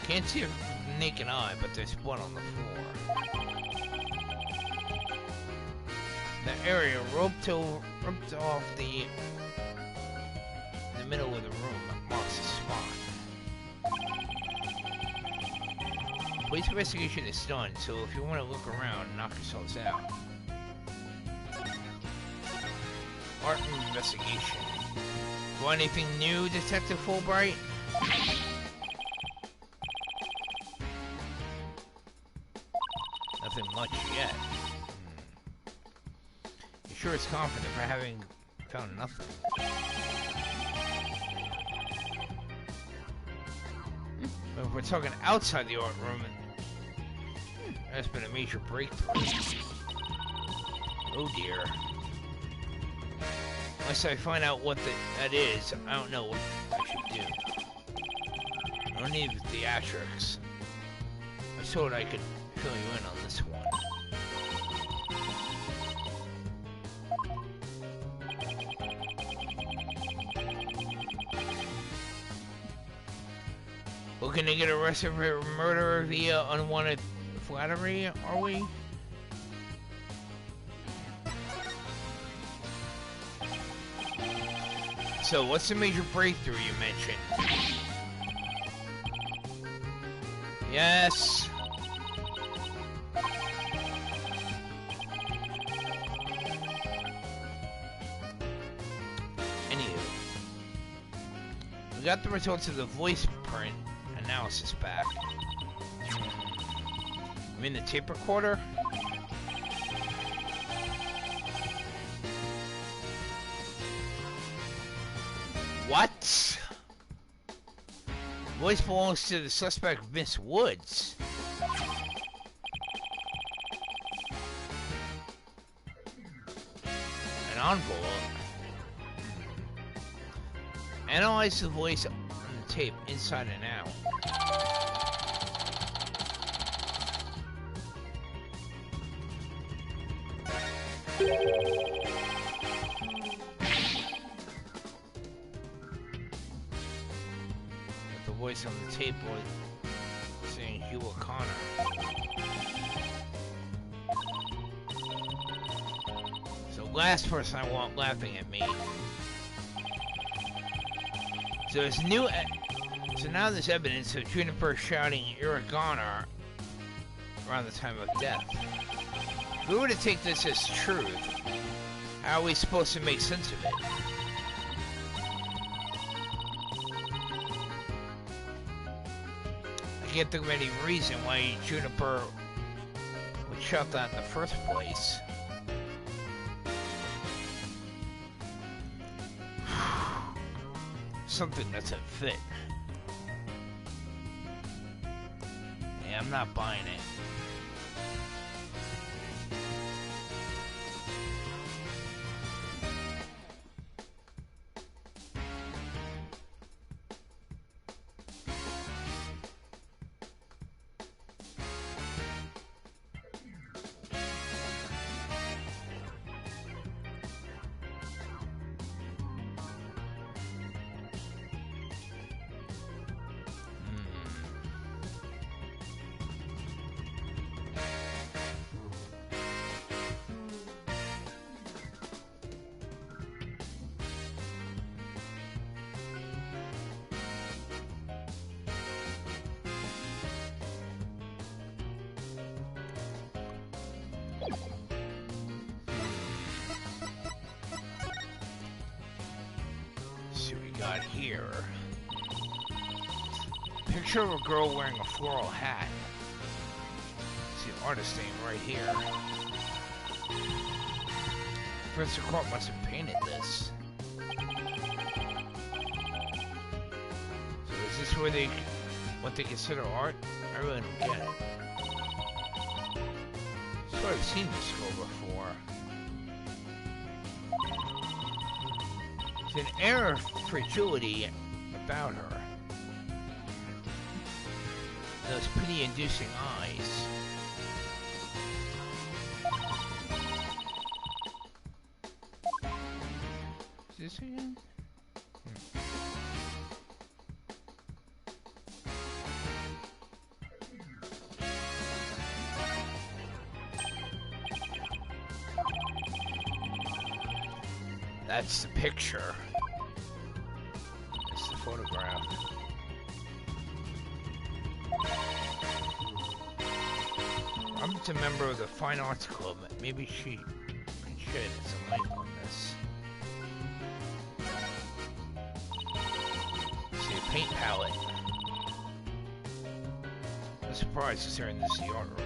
Can't see it with the naked eye, but there's blood on the floor. The area ripped off the middle of the room marks the spot. Police investigation is done, so if you want to look around, knock yourselves out. Art room investigation. Want anything new, Detective Fulbright? Nothing much yet. You sure it's confident for having found nothing? But if we're talking outside the art room, that's been a major breakthrough. Oh dear. Unless I find out what that is, I don't know what I should do. I don't need theatrics. I was told I could fill you in on this one. Looking to get arrested for murder via unwanted flattery, are we? So, what's the major breakthrough you mentioned? Yes. Anywho, we got the results of the voice print analysis back. I mean the tape recorder? What? Voice belongs to the suspect, Miss Woods. An envelope. Analyze the voice on the tape inside and out. The voice on the tape was saying Hugh O'Connor. So last person I want laughing at me. So there's so now there's evidence of Juniper shouting Irregana around the time of death. If we were to take this as truth, how are we supposed to make sense of it? I can't think of any reason why Juniper would shout that in the first place. something doesn't fit. Yeah, I'm not buying it. Here. Picture of a girl wearing a floral hat. See the artist name right here. Professor Court must have painted this. So is this where what they consider art? I really don't get it. So I've seen this girl before. An air of fragility about her. Those pity-inducing eyes. Is this again? That's the picture. It's the photograph. I'm a member of the Fine Arts Club. Maybe she can shed some light on this. See a paint palette. I'm surprised considering this is the art room.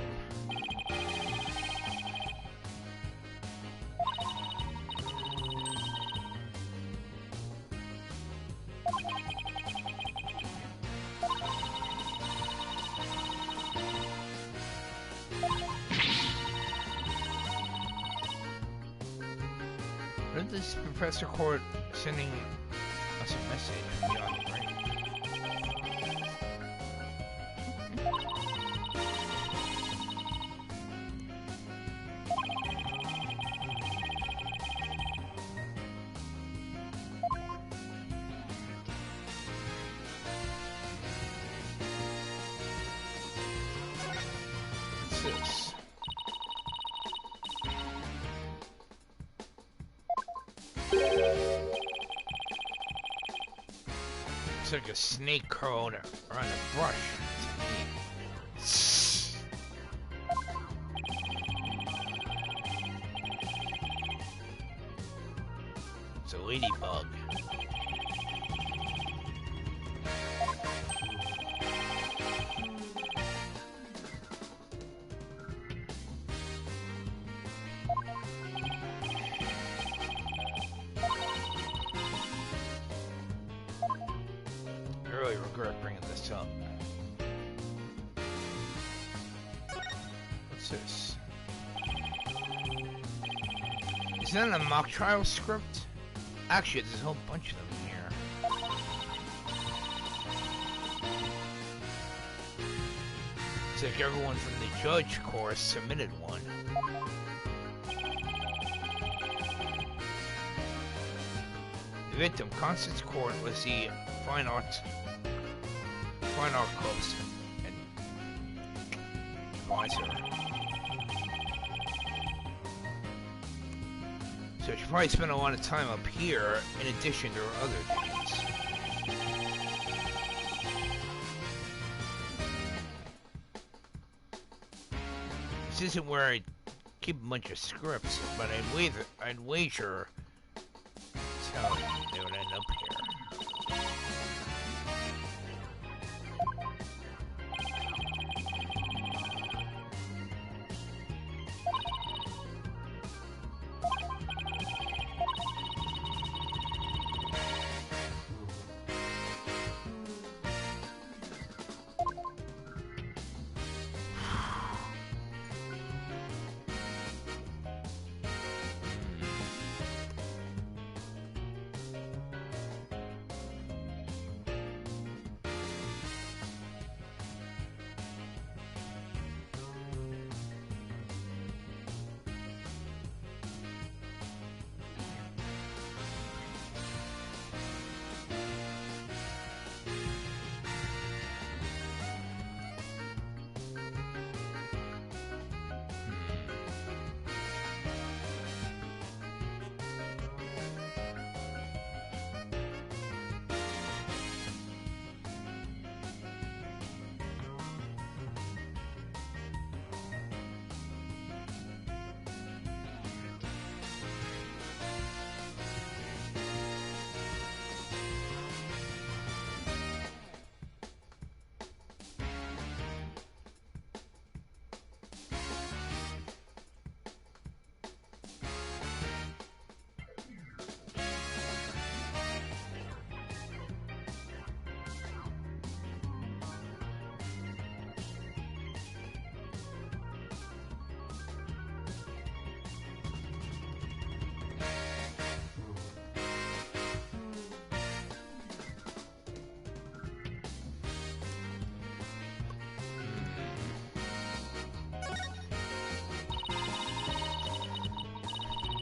This Professor Court sending us a message beyond the brain. What's this? It's like a snake curled around a brush to me. It's a ladybug. I really regret bringing this up. What's this? Is that a mock trial script? Actually, there's a whole bunch of them here. It's like everyone from the judge course submitted one. The victim, Constance Court, was the Fine Art Club's advisor. So she probably spent a lot of time up here in addition to her other duties. This isn't where I keep a bunch of scripts, but I'd wager that's how they would end up here.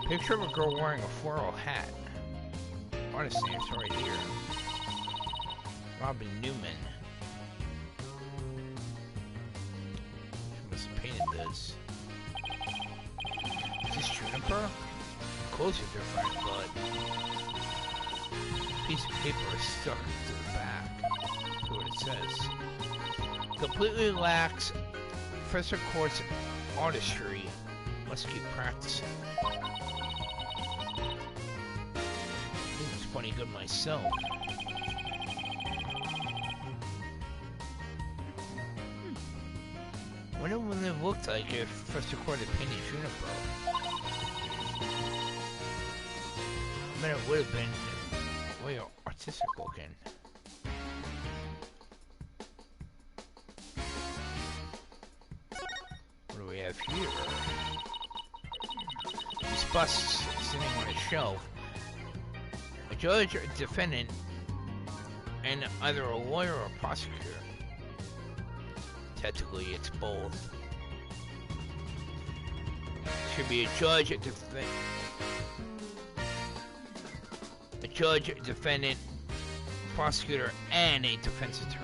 Picture of a girl wearing a floral hat. Artist name's right here. Robin Newman. She must have painted this. Is this Juniper? Clothes are different, but a piece of paper is stuck to the back. That's what it says. Completely lacks Professor Court's artistry. Must keep practicing. I think it's funny good myself. I wonder what it looked like if Professor Court had painted Juniper. I mean, it would have been way artistic looking. What do we have here? These busts sitting on a shelf. A judge or defendant, and either a lawyer or a prosecutor. Technically, it's both. Should be a judge, a defendant, prosecutor, and a defense attorney.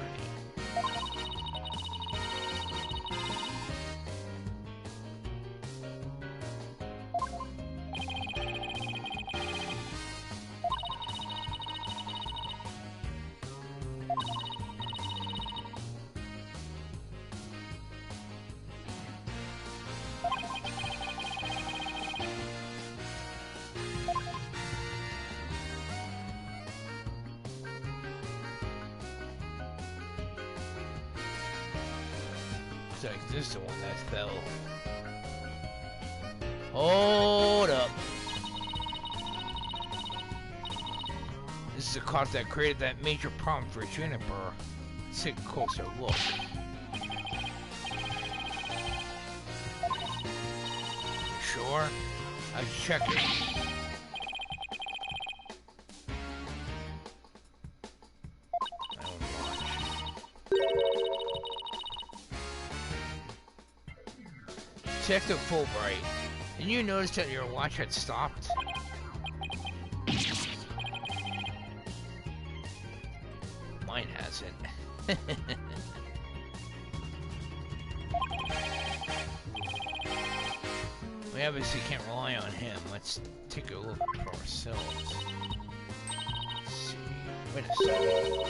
Like this is the one that fell. Hold up. This is the cop that created that major problem for Juniper. Let's take a closer look. Sure? I'll check it. Detective Fulbright, did you notice that your watch had stopped? Mine hasn't. We obviously can't rely on him. Let's take a look for ourselves. Let's see. Wait a second.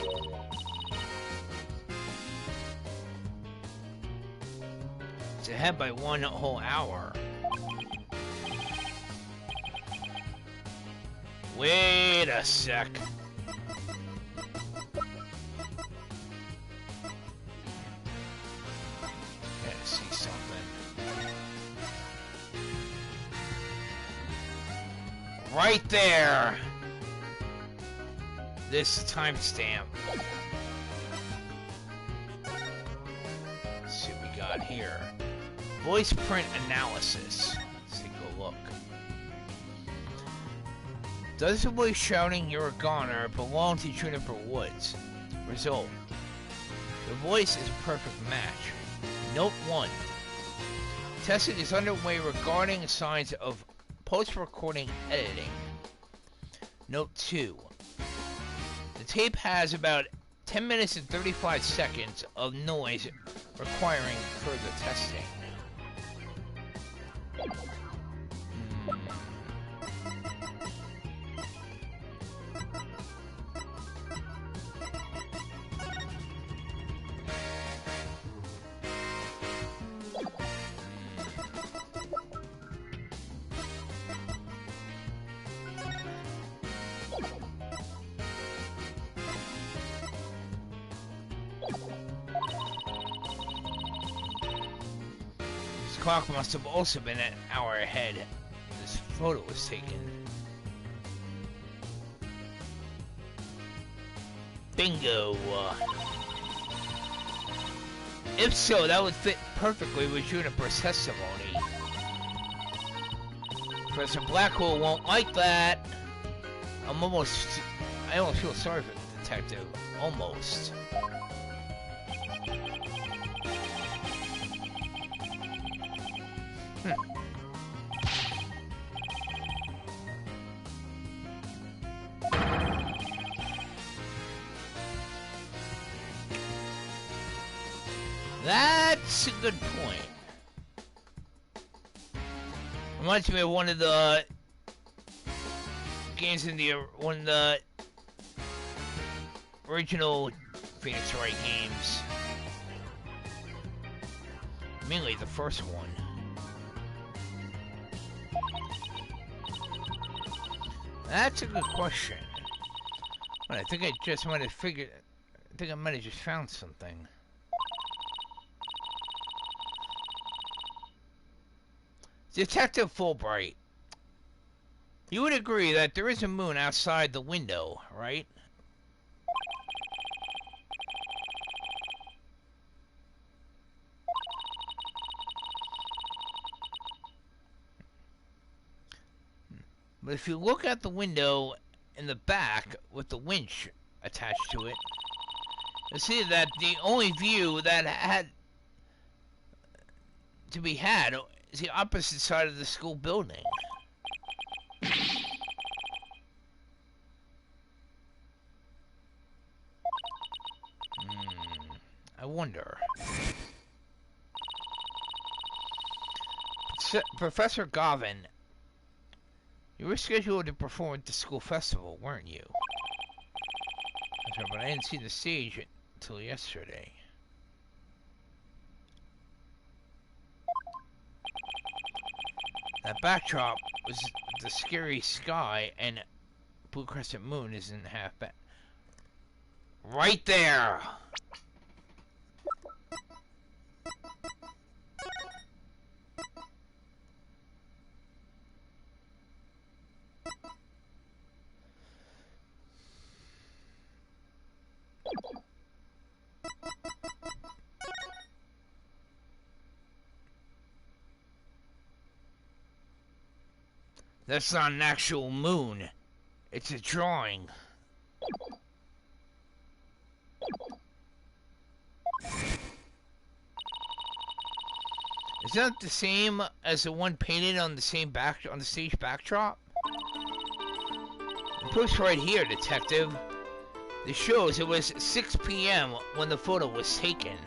It's ahead by 1 whole hour. Wait a sec. Gotta see something. Right there! This timestamp. Let's see what we got here. Voice print analysis. Let's take a look. Does the voice shouting "You're a goner" belong to Juniper Woods? Result. The voice is a perfect match. Note 1. Testing is underway regarding signs of post-recording editing. Note 2. The tape has about 10 minutes and 35 seconds of noise requiring further testing. Clock must have also been an hour ahead. This photo was taken. Bingo! If so, that would fit perfectly with Juniper's testimony. Professor Blackwell won't like that. I almost feel sorry for the detective. Almost. That's a good point. Reminds me of one of the games in the one of the original Phoenix Wright games. Mainly the first one. That's a good question. But I think I just might have figured. I think I might have just found something. Detective Fulbright, you would agree that there is a moon outside the window, right? But if you look at the window in the back with the winch attached to it, you'll see that the only view that had to be had is the opposite side of the school building. I wonder. Professor Govin, you were scheduled to perform at the school festival, weren't you? That's right, but I didn't see the stage until yesterday. That backdrop was the scary sky, and Blue Crescent Moon isn't half bad. Right there! That's not an actual moon. It's a drawing. Is that the same as the one painted on the same on the stage backdrop? The proof's right here, detective. This shows it was 6 p.m. when the photo was taken.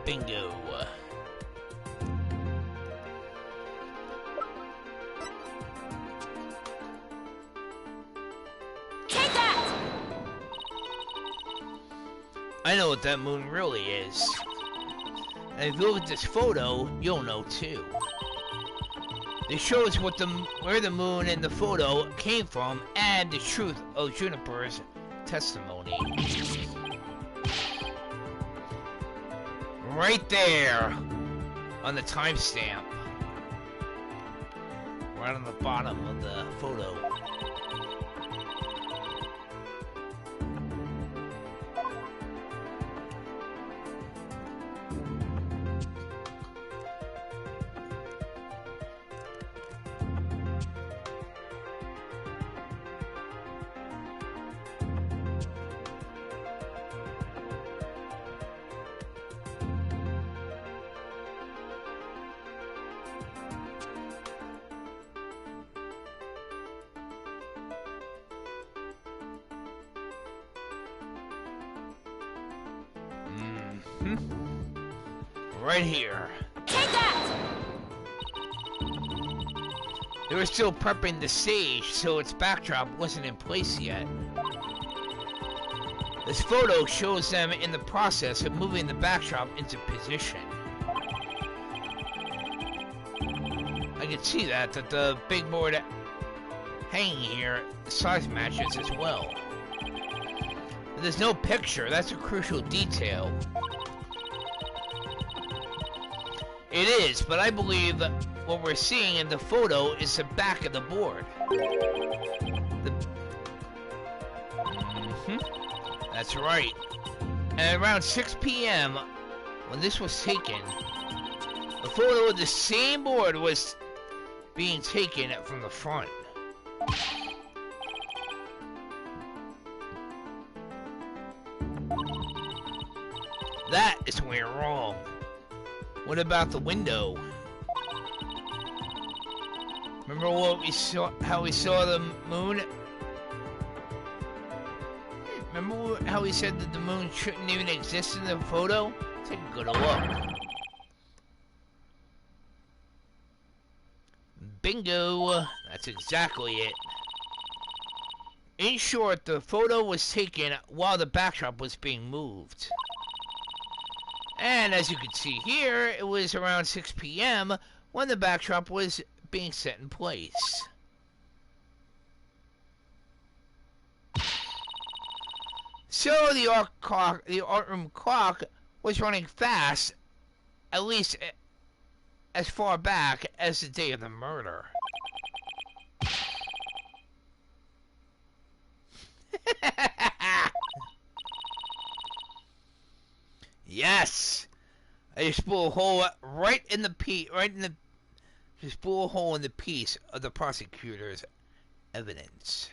Bingo. Take that! I know what that moon really is. And if you look at this photo, you'll know too. This shows what where the moon in the photo came from and the truth of Juniper's testimony. Right there on the timestamp. Right on the bottom of the photo. Right here. Take that! They were still prepping the stage, so its backdrop wasn't in place yet. This photo shows them in the process of moving the backdrop into position. I can see that the big board hanging here, size matches as well. But there's no picture, that's a crucial detail. It is, but I believe what we're seeing in the photo is the back of the board. That's right. And around 6 p.m., when this was taken, a photo of the same board was being taken from the front. That is where you're wrong. What about the window? Remember what we saw? How we saw the moon? Remember how we said that the moon shouldn't even exist in the photo? Take a good look. Bingo! That's exactly it. In short, the photo was taken while the backdrop was being moved. And as you can see here, it was around 6 p.m. when the backdrop was being set in place. So the art room clock was running fast, at least as far back as the day of the murder. Yes, I just blew a hole right in the just blew a hole in the piece of the prosecutor's evidence.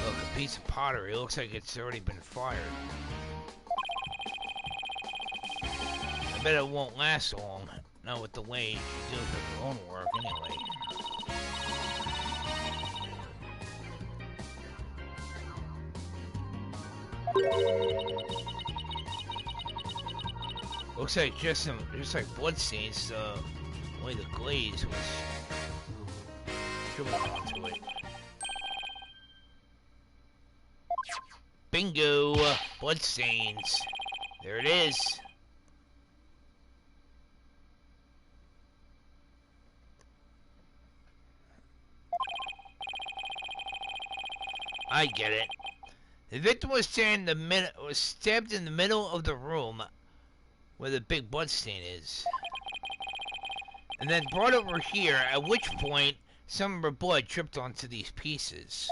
Look, a piece of pottery. It looks like it's already been fired. I bet it won't last long. Not with the way she deals with her own work, anyway. Looks like just like blood stains. The way the glaze was dribbled onto it. Bingo! Blood stains. There it is. I get it. The victim was stabbed in the middle of the room where the big blood stain is, and then brought over here, at which point some of her blood dripped onto these pieces.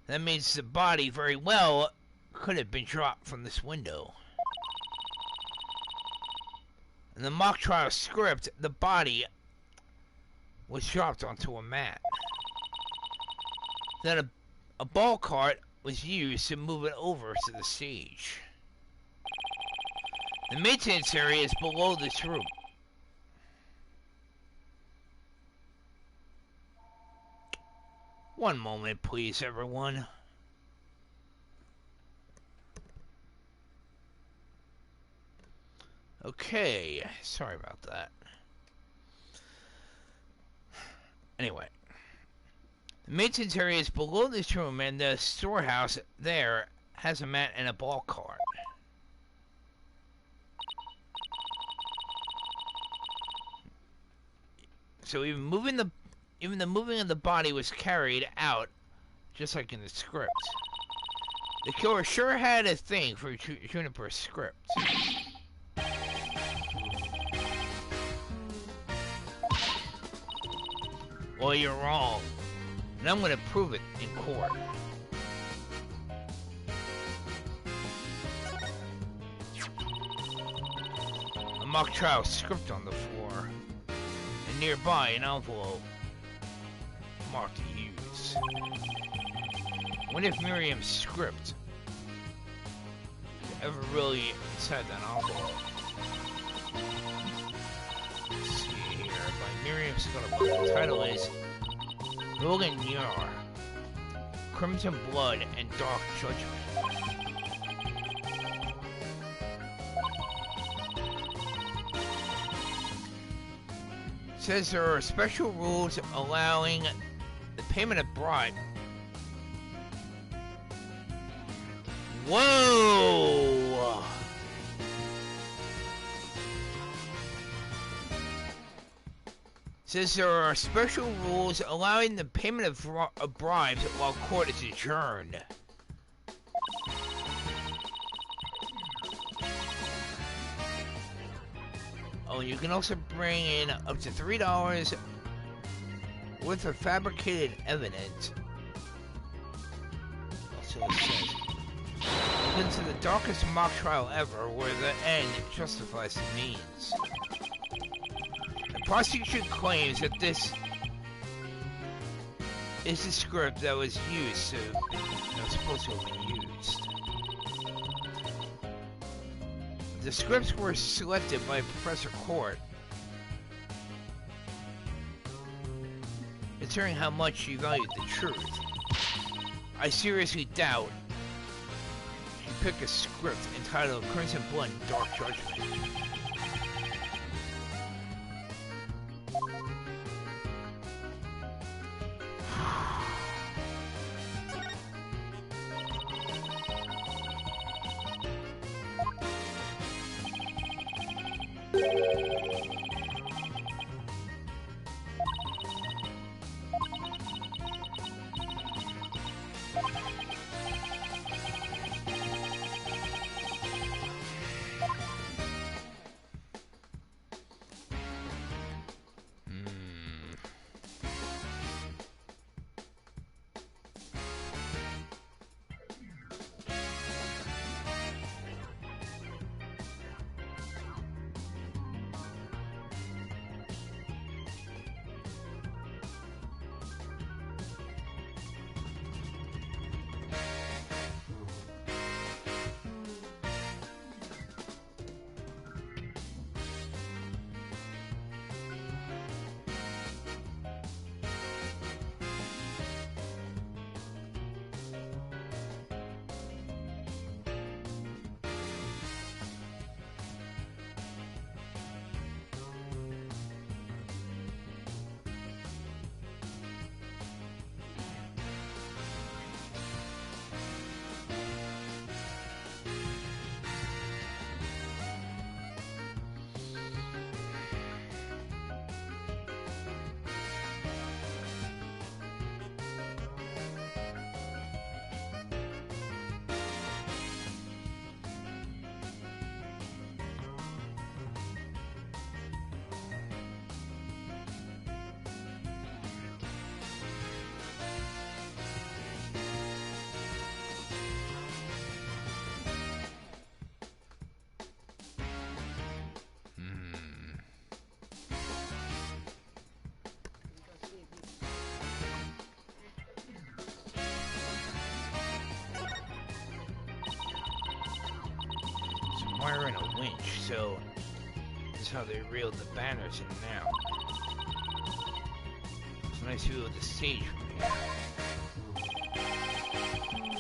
That means the body very well could have been dropped from this window. In the mock trial script, the body was dropped onto a mat. Then a ball cart was used to move it over to the stage. The maintenance area is below this room. One moment, please, everyone. Okay, sorry about that. Anyway. The maintenance area is below this room, and the storehouse there has a mat and a ball cart. So even the moving of the body was carried out just like in the script. The killer sure had a thing for Juniper's script. Well, you're wrong. And I'm going to prove it in court. mock trial script on the floor, and nearby an envelope marked use. What if Miriam's script is ever really inside that envelope? Let's see here, by Miriam's script, the title is Golden Yar, Crimson Blood and Dark Judgment. It says there are special rules allowing the payment of bribe. Whoa! Says there are special rules allowing the payment of bribes while court is adjourned. Oh, you can also bring in up to $3 worth of fabricated evidence. Also it says, look into the darkest mock trial ever, where the end justifies the means. The prosecution claims that this is the script that was used, so that was supposed to have been used. The scripts were selected by Professor Court, considering how much she valued the truth. I seriously doubt she picked a script entitled Crimson Blood and Dark Judgment. Wiring a winch, so this is how they reeled the banners in now. It's a nice view of the stage from here.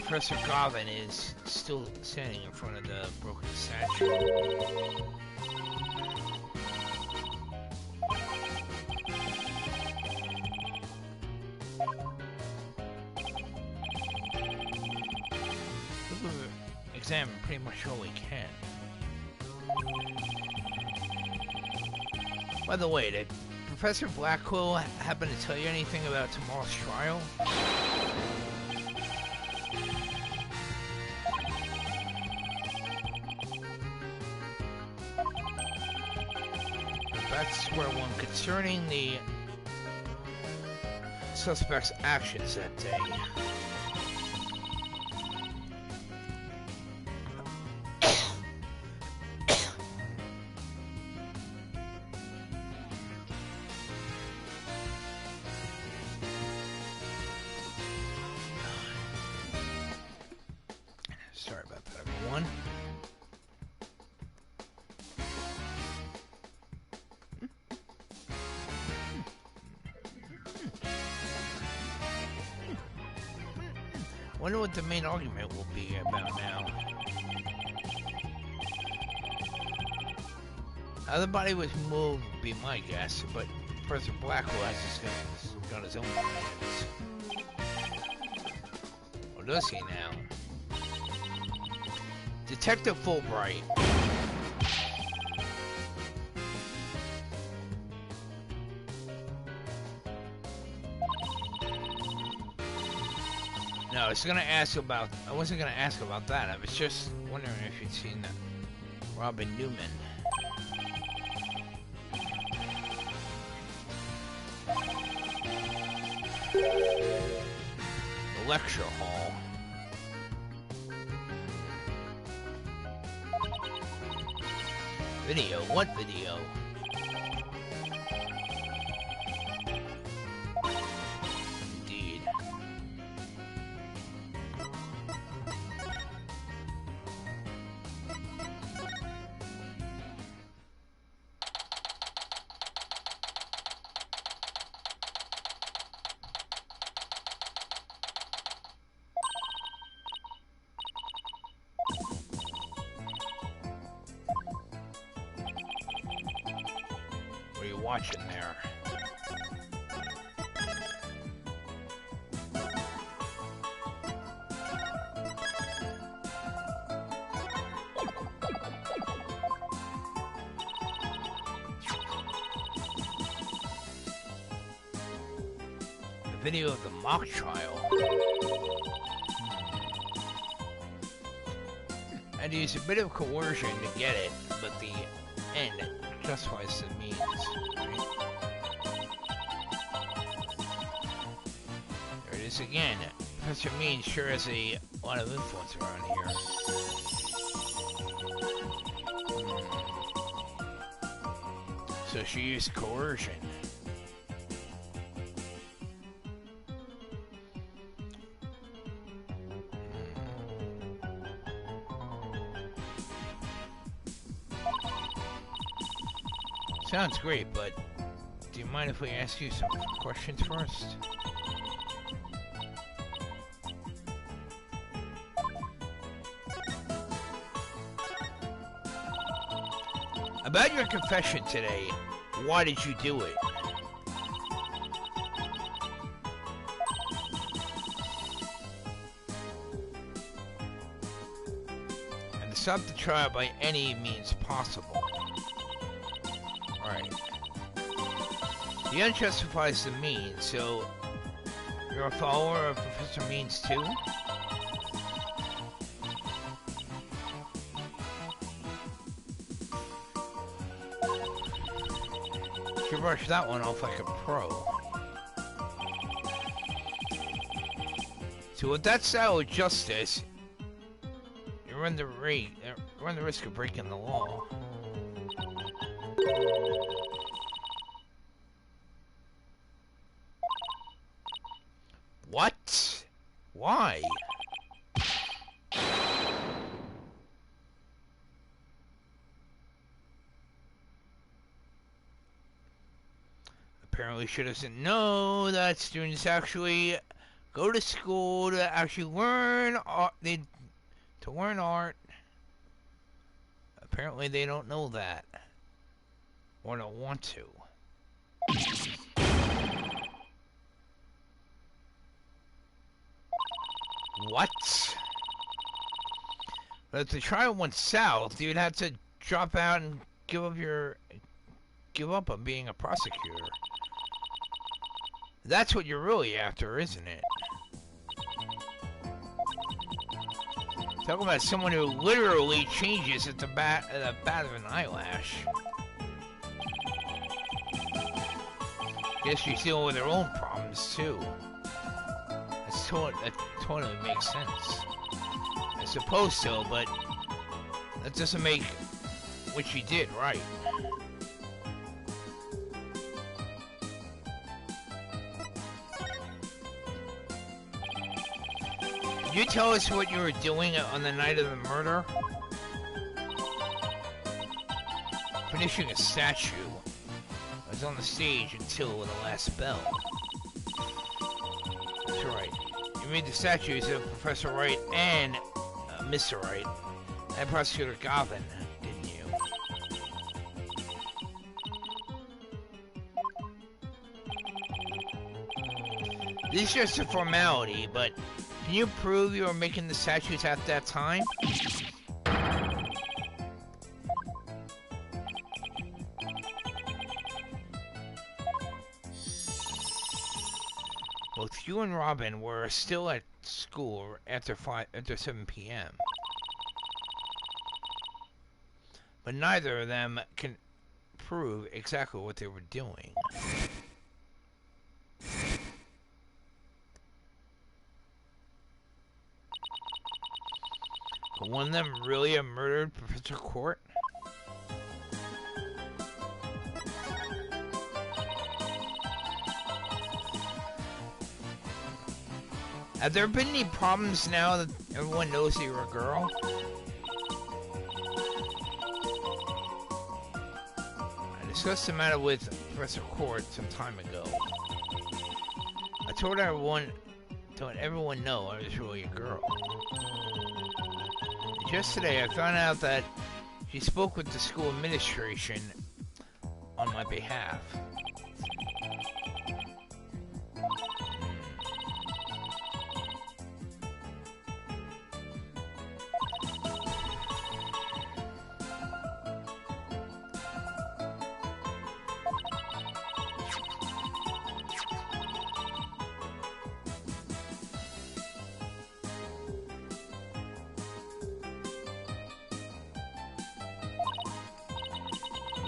Professor Garvin is still standing in front of the broken statue. We'll examine pretty much all we can. By the way, did Professor Blackwell happen to tell you anything about tomorrow's trial? That's where one concerning the suspect's actions that day. Sorry about that, everyone. Wonder what the main argument will be about now. How the body was moved would be my guess, but Professor Blackwell has got his own plans. What does he now? Detective Fulbright. No, I wasn't gonna ask about that. I was just wondering if you'd seen that. Robin Newman. The lecture hall. Video? What video? Indeed. What are you watching there? A video of the mock trial. And use a bit of coercion to get it, but the end justifies the means. Right? There it is again. Professor Mean sure has a lot of influence around here. So she used coercion. Sounds great, but do you mind if we ask you some questions first? About your confession today, why did you do it? And to stop the trial by any means possible. Right. The end justifies the means, so you're a follower of Professor Means too? You brushed that one off like a pro. So with that style of justice, you run the risk of breaking the law. What? Why? Apparently she doesn't know that students actually go to school to actually learn art. To learn art. Apparently they don't know that. Or don't want to. What? But if the trial went south, you'd have to drop out and give up on being a prosecutor. That's what you're really after, isn't it? Talking about someone who literally changes at the bat of an eyelash. Guess she's dealing with her own problems too. That totally makes sense. I suppose so, but that doesn't make what she did right. Could you tell us what you were doing on the night of the murder? Finishing a statue. I was on the stage until the last bell. That's right. You made the statues of Professor Wright and Mr. Wright and Prosecutor Govan, didn't you? This is just a formality, but can you prove you were making the statues at that time? Both Hugh and Robin were still at school after 7 p.m. But neither of them can prove exactly what they were doing. Could one of them really have murdered Professor Court? Have there been any problems now that everyone knows that you're a girl? I discussed the matter with Professor Court some time ago. I told everyone know I was really a girl. Just today I found out that she spoke with the school administration on my behalf.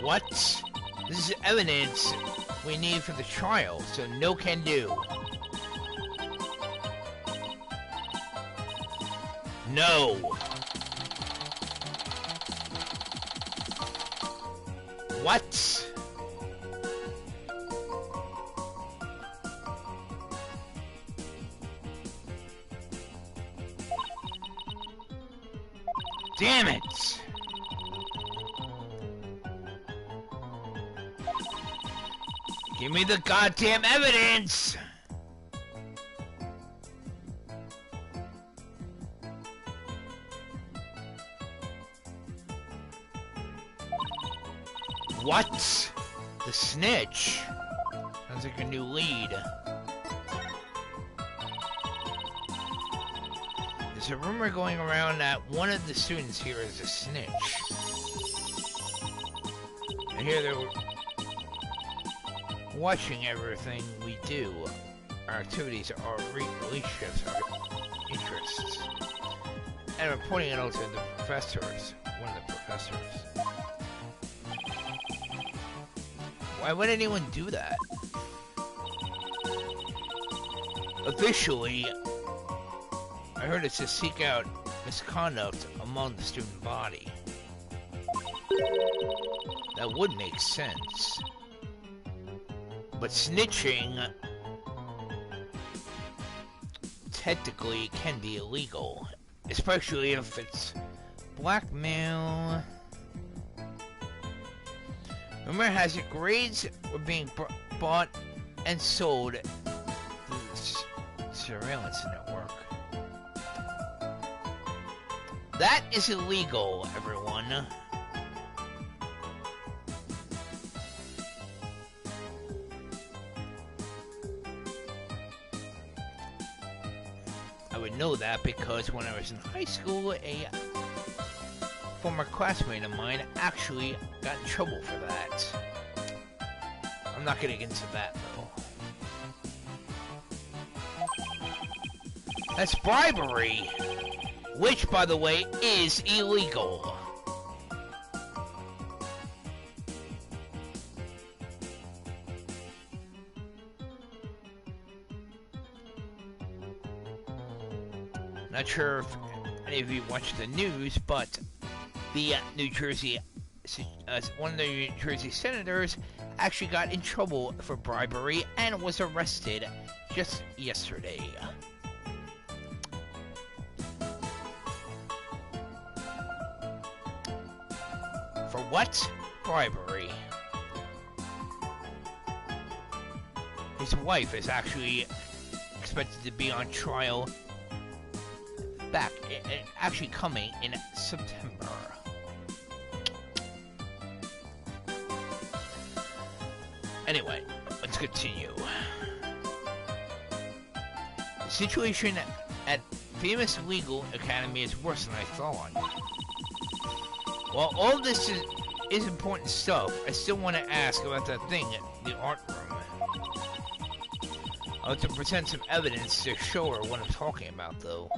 What? This is evidence we need for the trial, so no can do. No. What? Damn it! Give me the goddamn evidence! What? The Snitch? Sounds like a new lead. There's a rumor going around that one of the students here is a snitch. I hear they're watching everything we do. Our activities, our relationships, our interests. And reporting it out to the professors. One of the professors. Why would anyone do that? Officially, I heard it's to seek out misconduct among the student body. That would make sense. But snitching technically can be illegal, especially if it's blackmail. Rumor has it grades were being bought and sold through the surveillance network. That is illegal, everyone. I would know that because when I was in high school, a former classmate of mine actually got in trouble for that. I'm not gonna get into that, though. That's bribery! Which, by the way, is illegal. Not sure if any of you watch the news, but the New Jersey, one of the New Jersey senators actually got in trouble for bribery and was arrested just yesterday. For what? Bribery. His wife is actually expected to be on trial actually coming in September. Anyway, let's continue. The situation at Famous Legal Academy is worse than I thought. While all this is important stuff, I still want to ask about that thing in the art room. I want to present some evidence to show her what I'm talking about, though.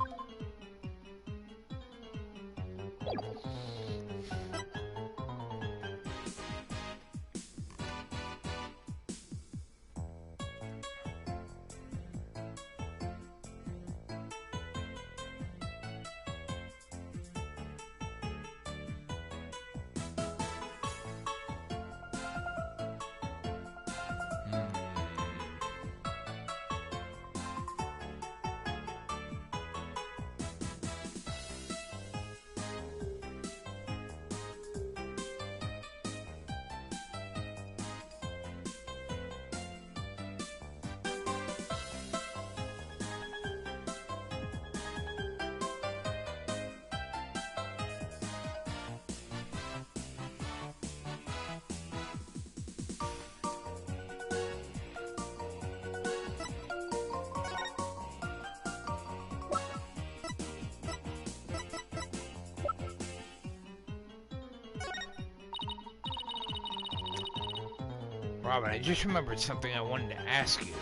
Robin, I just remembered something I wanted to ask you.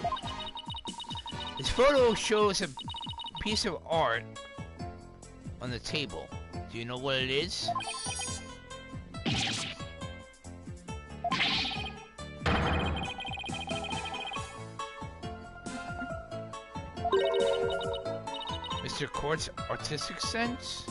This photo shows a piece of art on the table. Do you know what it is? Mr. Court's artistic sense?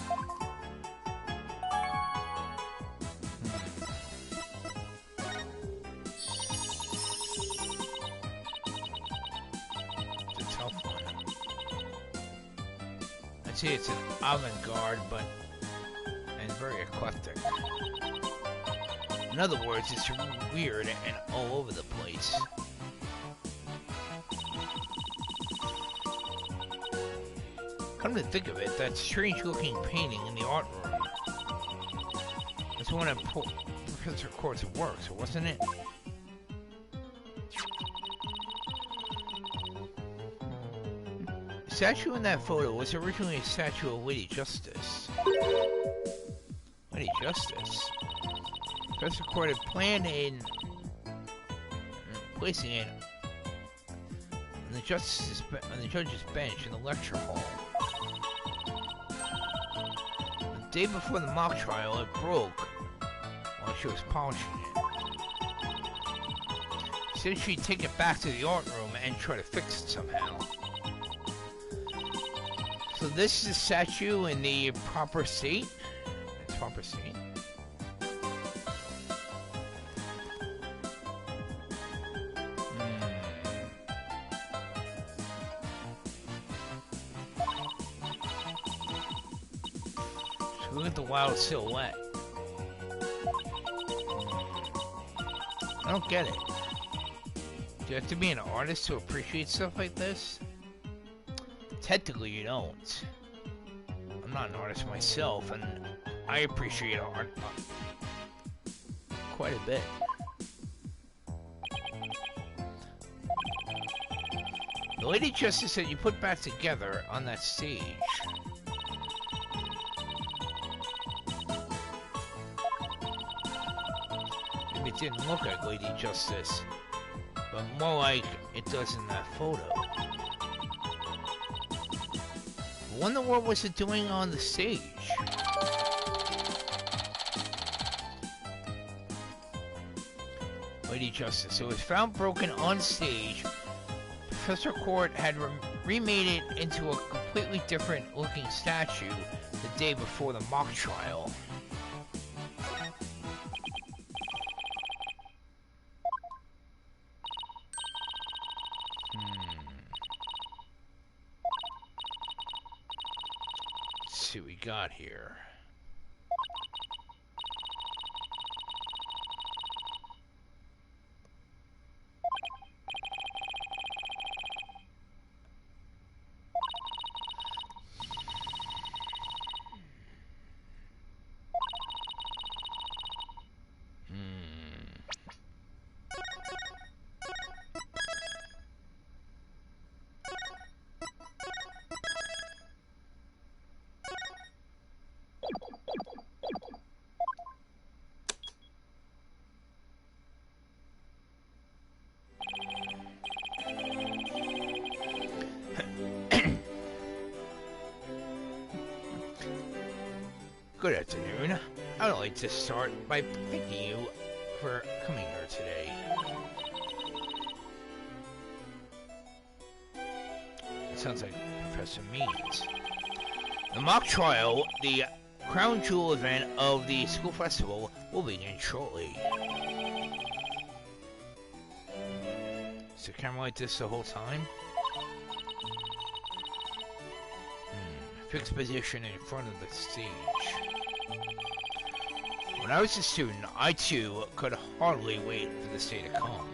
It's an avant-garde, and very eclectic. In other words, it's weird and all over the place. Come to think of it, that strange-looking painting in the art room was one of Professor Court's works, wasn't it? The statue in that photo was originally a statue of Lady Justice. Lady Justice? Professor Court had planned in placing it on the judge's bench in the lecture hall. The day before the mock trial, it broke while she was polishing it. She said she'd take it back to the art room and try to fix it somehow. So this is a statue in the proper state? Its proper state? So look at the wild silhouette. I don't get it. Do you have to be an artist to appreciate stuff like this? Technically, you don't. I'm not an artist myself, and I appreciate art quite a bit. The Lady Justice that you put back together on that stage. Maybe it didn't look like Lady Justice, but more like it does in that photo. I wonder what was it doing on the stage? Lady Justice. It was found broken on stage. Professor Court had remade it into a completely different looking statue the day before the mock trial. Got here. Good afternoon. I'd like to start by thanking you for coming here today. It sounds like Professor Means. The mock trial, the crown jewel event of the school festival, will begin shortly. Is the camera like this the whole time? Fixed position in front of the stage. When I was a student, I too could hardly wait for this day to come.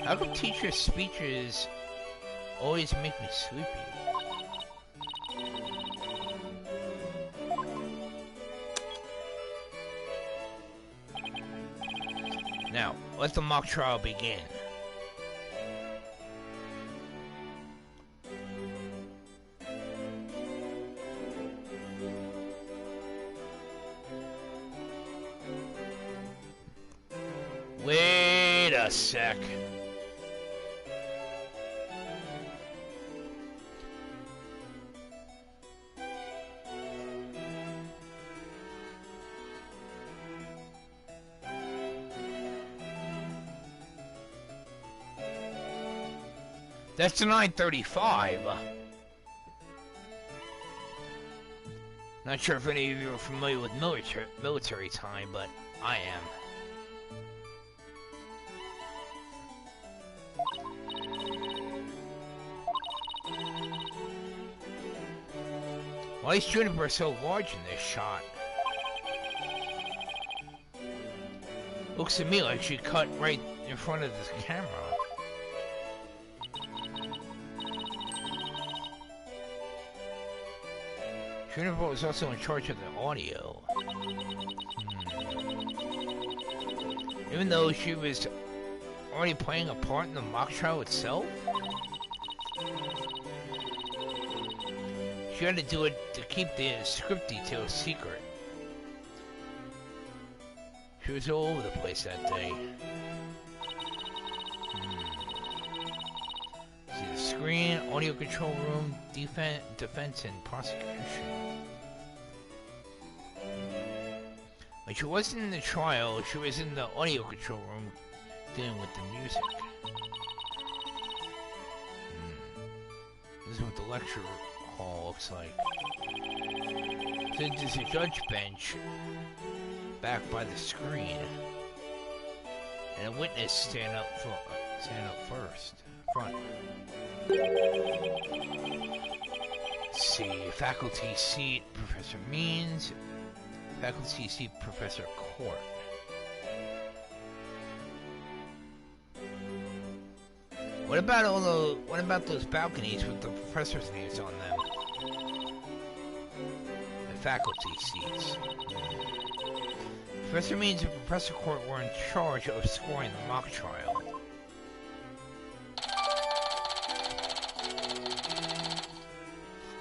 How come teachers' speeches always make me sleepy? Now, let the mock trial begin. Wait a sec. That's the 9:35. Not sure if any of you are familiar with military time, but I am. Why is Juniper so large in this shot? Looks to me like she cut right in front of this camera. Juniper was also in charge of the audio. Even though she was already playing a part in the mock trial itself? She had to do it to keep the script details secret. She was all over the place that day. See the screen, audio control room, defense and prosecution. When she wasn't in the trial, she was in the audio control room dealing with the music. This is what the lecture hall looks like. So there's a judge bench back by the screen, and a witness stand up front. Let's see, faculty seat, Professor Means. Faculty seat, Professor Court. What about those balconies with the professors' names on them? The faculty seats. Professor Means and Professor Court were in charge of scoring the mock trial.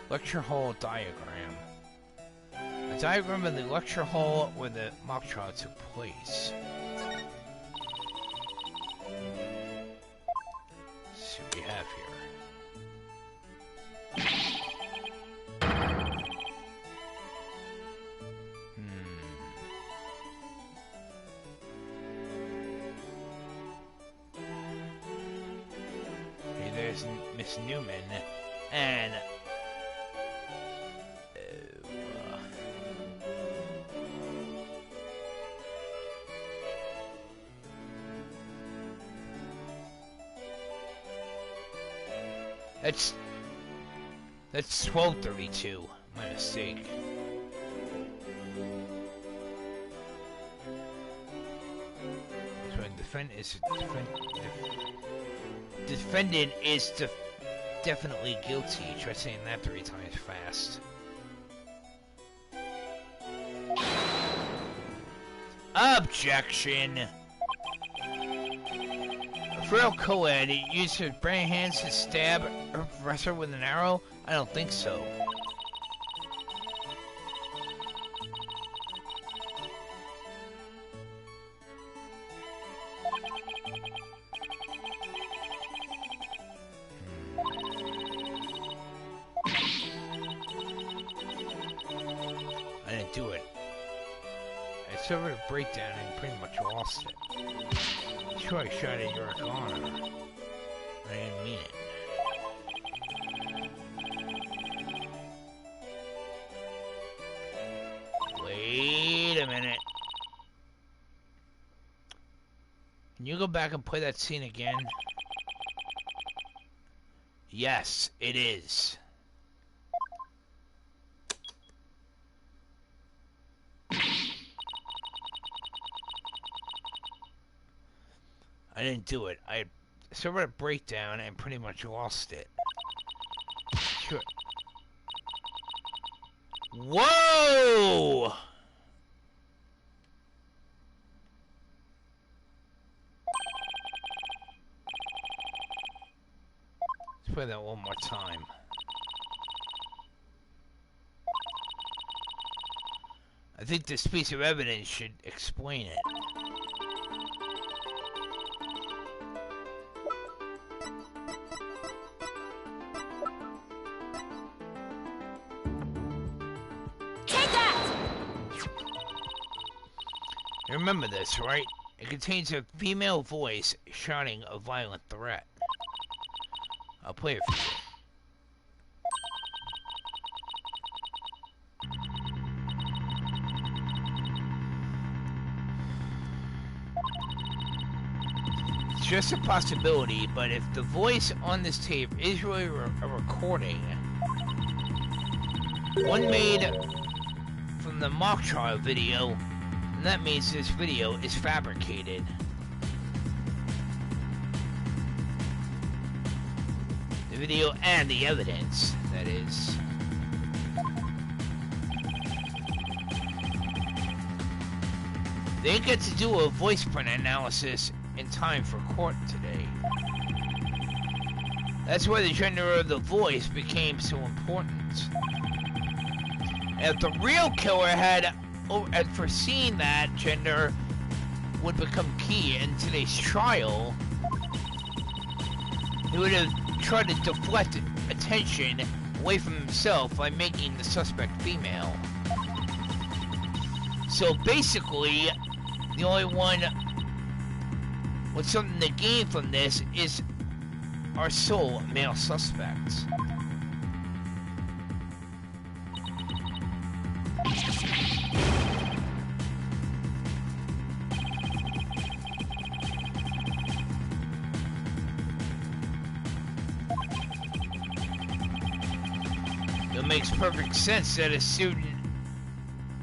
Lecture hall diagram. A diagram of the lecture hall where the mock trial took place. Let's see what we have here. Okay, there's Miss Newman and That's 12:32. My mistake. So defendant is definitely guilty. Try saying that 3 times fast. Objection. A frail co-ed used his brain hands to stab a professor with an arrow? I don't think so. server breakdown and pretty much lost it. Sure, I shot at your car. I didn't mean it. Wait a minute. Can you go back and play that scene again? Yes, it is. I didn't do it. I server breakdown and pretty much lost it. Sure. Whoa! Let's play that one more time. I think this piece of evidence should explain it. You remember this, right? It contains a female voice shouting a violent threat. I'll play it for you. It's just a possibility, but if the voice on this tape is really a recording, one made from the mock trial video, and that means this video is fabricated. The video and the evidence, that is. They didn't get to do a voice print analysis in time for court today. That's why the gender of the voice became so important. If the real killer had foreseen that gender would become key in today's trial, he would have tried to deflect attention away from himself by making the suspect female. So basically, the only one with something to gain from this is our sole male suspect. It makes perfect sense that a student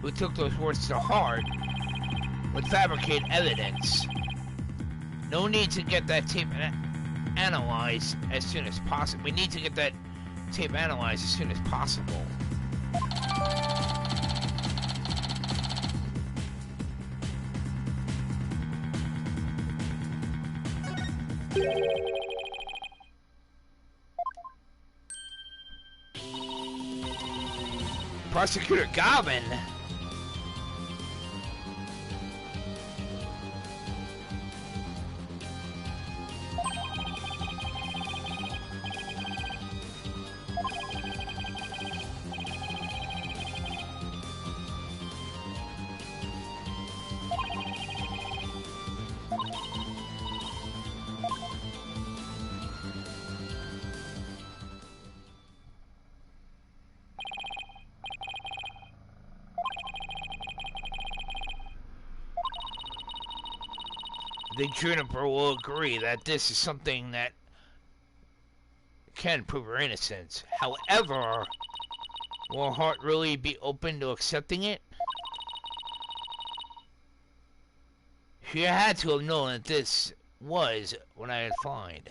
who took those words to heart would fabricate evidence. No need to get that tape analyzed as soon as possible. We need to get that tape analyzed as soon as possible. Prosecutor Galvin. I think Juniper will agree that this is something that can prove her innocence. However, will her heart really be open to accepting it? She had to have known that this was what I had found.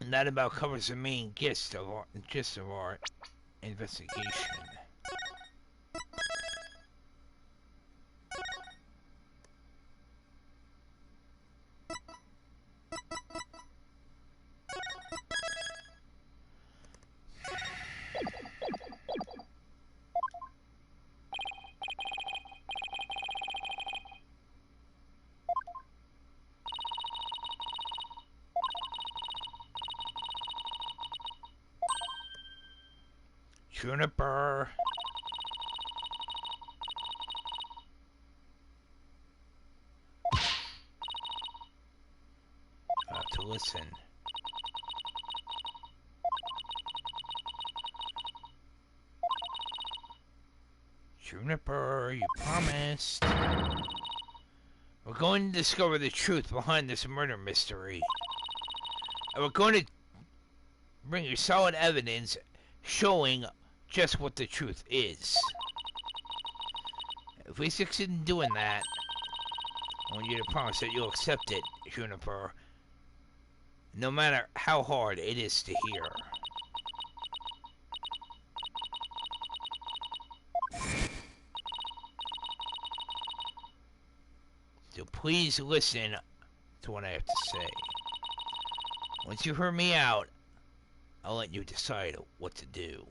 And that about covers the main gist of our investigation. Juniper. I have to listen. Juniper, you promised. We're going to discover the truth behind this murder mystery. And we're going to bring you solid evidence showing just what the truth is. If we succeed in doing that, I want you to promise that you'll accept it, Juniper. No matter how hard it is to hear. So please listen to what I have to say. Once you hear me out, I'll let you decide what to do.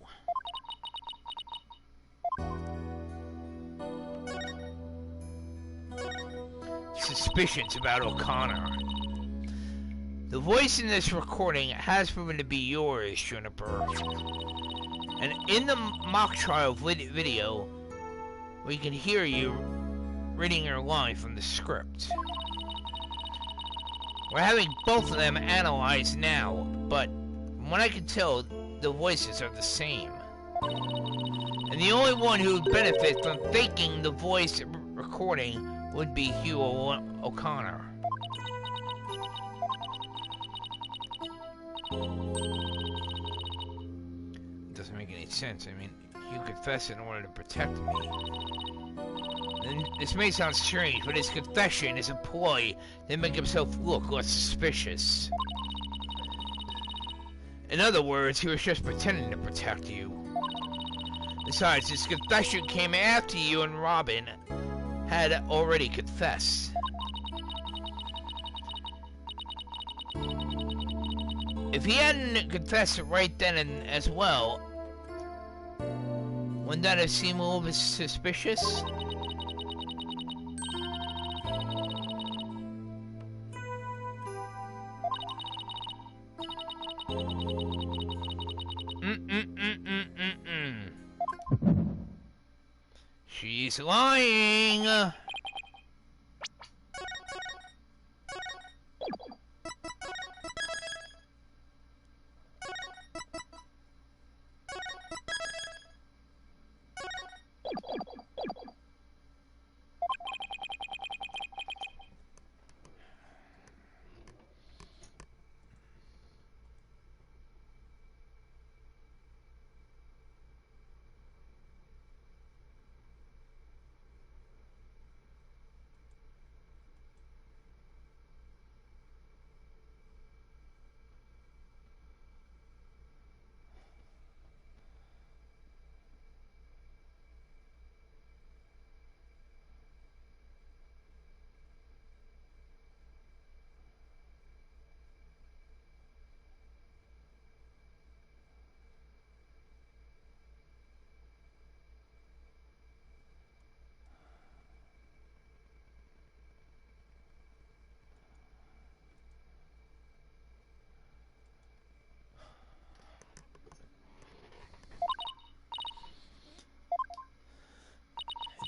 Suspicions about O'Connor. The voice in this recording has proven to be yours, Juniper. And in the mock trial video, we can hear you reading your line from the script. We're having both of them analyzed now, but from what I can tell, the voices are the same. And the only one who would benefit from faking the voice recording would be Hugh O'Connor. It doesn't make any sense. I mean, Hugh confessed in order to protect me. And this may sound strange, but his confession is a ploy to make himself look less suspicious. In other words, he was just pretending to protect you. Besides, his confession came after you and Robin had already confessed. If he hadn't confessed it right then and as well, wouldn't that have seemed a little bit suspicious? She's lying!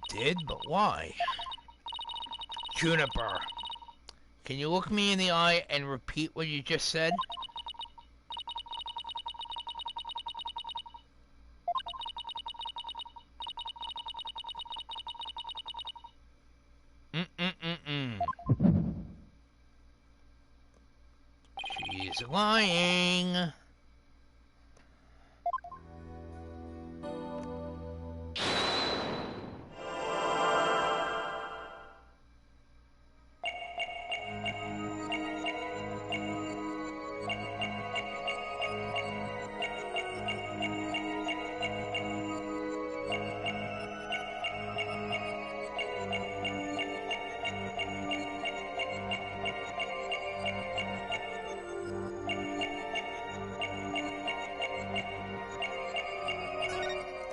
Did, but why? Juniper, can you look me in the eye and repeat what you just said? She's lying.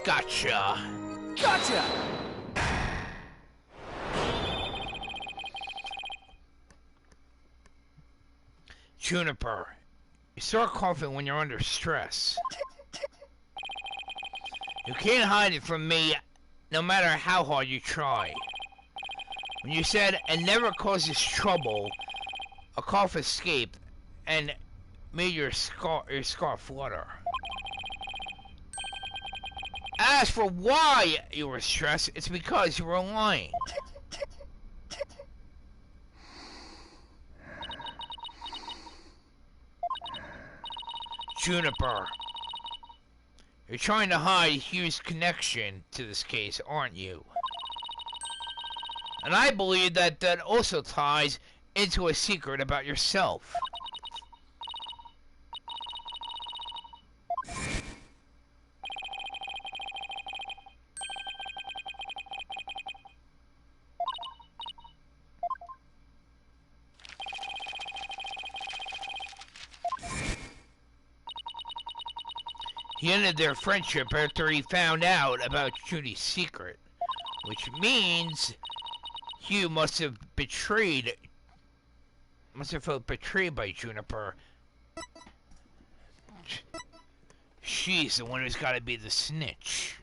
Gotcha! Gotcha! Juniper, you start coughing when you're under stress. You can't hide it from me, no matter how hard you try. When you said, "and never causes trouble," a cough escaped and made your scarf flutter. As for why you were stressed, it's because you were lying. Juniper, you're trying to hide Hugh's connection to this case, aren't you? And I believe that that also ties into a secret about yourself. He ended their friendship after he found out about Judy's secret, which means Hugh must have felt betrayed by Juniper. She's the one who's got to be the snitch.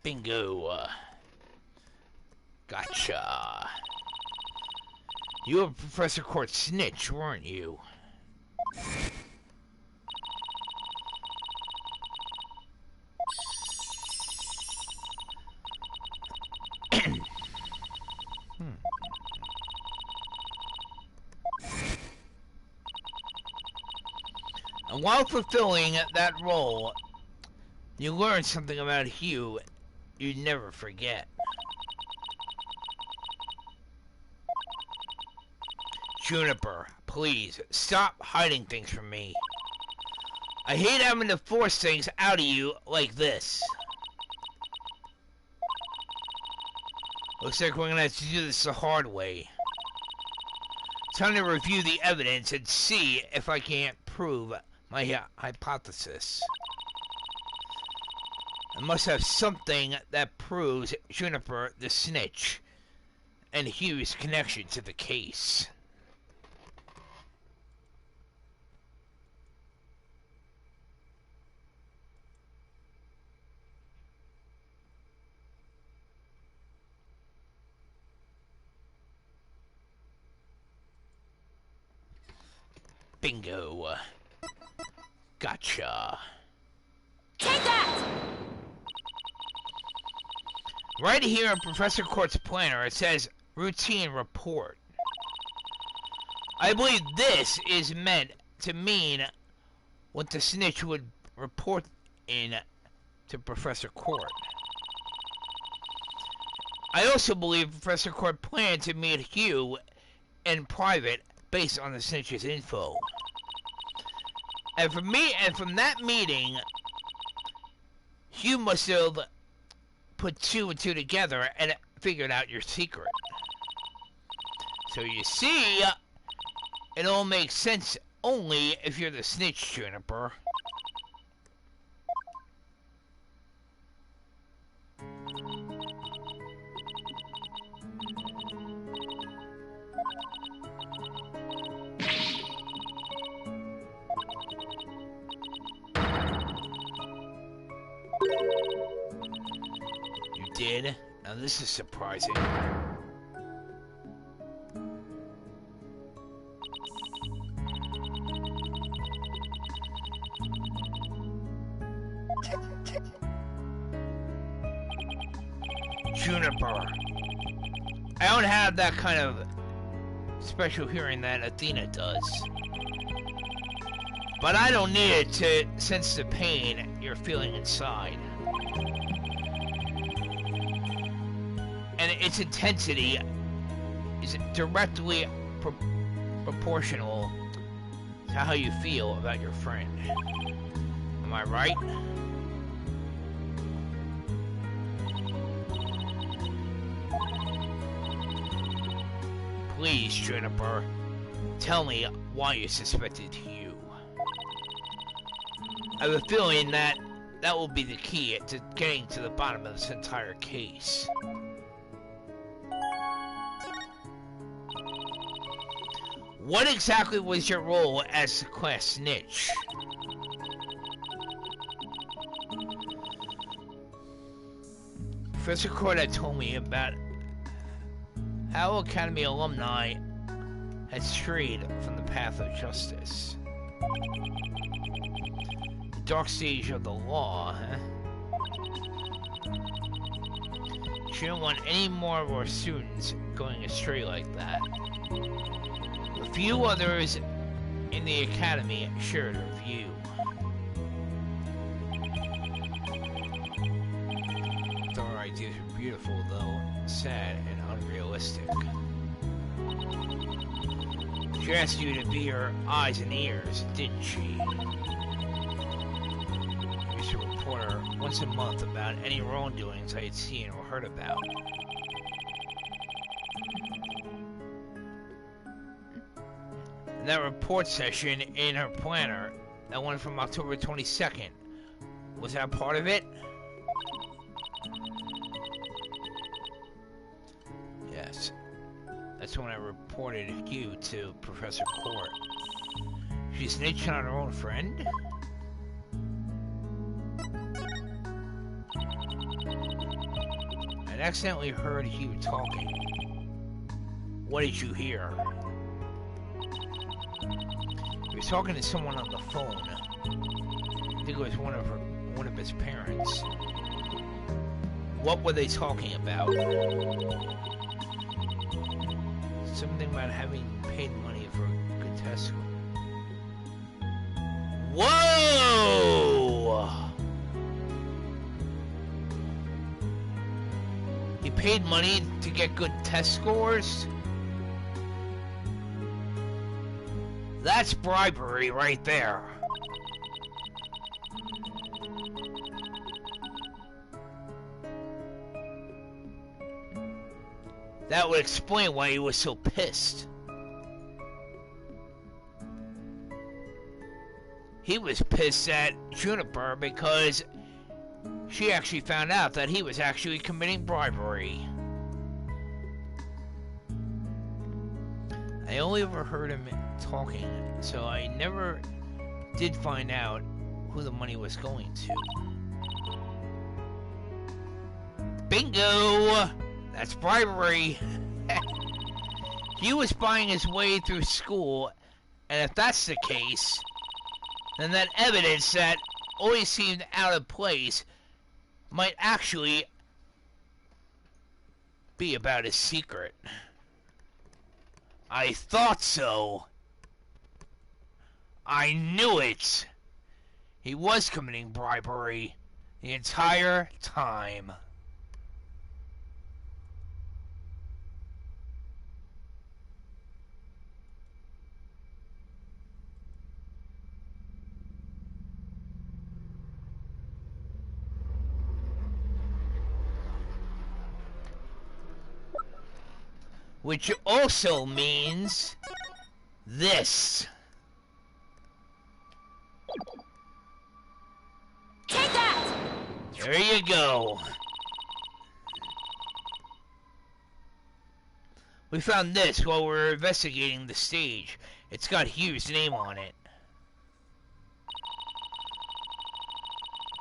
Bingo. Gotcha. You were Professor Court's snitch, weren't you? And while fulfilling that role, you learned something about Hugh you'd never forget. Juniper, please, stop hiding things from me. I hate having to force things out of you like this. Looks like we're gonna have to do this the hard way. Time to review the evidence and see if I can't prove my hypothesis. I must have something that proves Juniper the snitch and Hugh's connection to the case. Bingo. Gotcha. Take that! Right here in Professor Court's planner, it says routine report. I believe this is meant to mean what the snitch would report in to Professor Court. I also believe Professor Court planned to meet Hugh in private based on the snitch's info. And from that meeting, Hugh must have put two and two together and figured out your secret. So you see, it all makes sense only if you're the snitch, Juniper. You did? Now this is surprising. Juniper. I don't have that kind of special hearing that Athena does. But I don't need it to sense the pain you're feeling inside. And its intensity is directly proportional to how you feel about your friend. Am I right? Please, Juniper, tell me why you suspected Hugh. I have a feeling that will be the key to getting to the bottom of this entire case. What exactly was your role as the class snitch? Professor Court had told me about how Academy alumni had strayed from the path of justice. The dark stage of the law, huh? She didn't want any more of our students going astray like that. A few others in the academy shared her view. Our ideas were beautiful, though sad and unrealistic. She asked you to be her eyes and ears, didn't she? I used to report her once a month about any wrongdoings I had seen or heard about. And that report session in her planner, that one from October 22nd, was that part of it? Yes. That's when I reported Hugh to Professor Court. She snitched on her own friend? I accidentally heard Hugh talking. What did you hear? He was talking to someone on the phone. I think it was one of his parents. What were they talking about? Something about having paid money for a good test score. Whoa! He paid money to get good test scores? That's bribery right there. That would explain why he was so pissed. He was pissed at Juniper because she actually found out that he was actually committing bribery. I only overheard him talking, so I never did find out who the money was going to. Bingo! That's bribery. He was buying his way through school, and if that's the case, then that evidence that always seemed out of place might actually be about his secret. I thought so. I knew it. He was committing bribery the entire time. Which also means this. Take that! There you go. We found this while we were investigating the stage. It's got Hugh's name on it.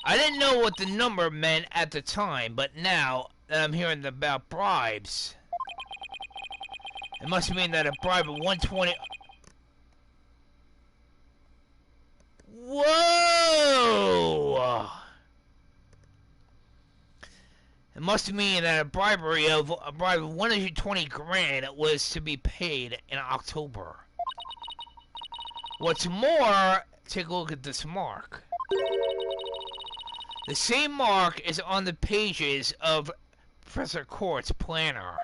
I didn't know what the number meant at the time, but now that I'm hearing about bribes, it must mean that a bribe of 120... Whoa! It must mean that a bribe of 120 grand was to be paid in October. What's more, take a look at this mark. The same mark is on the pages of Professor Court's planner.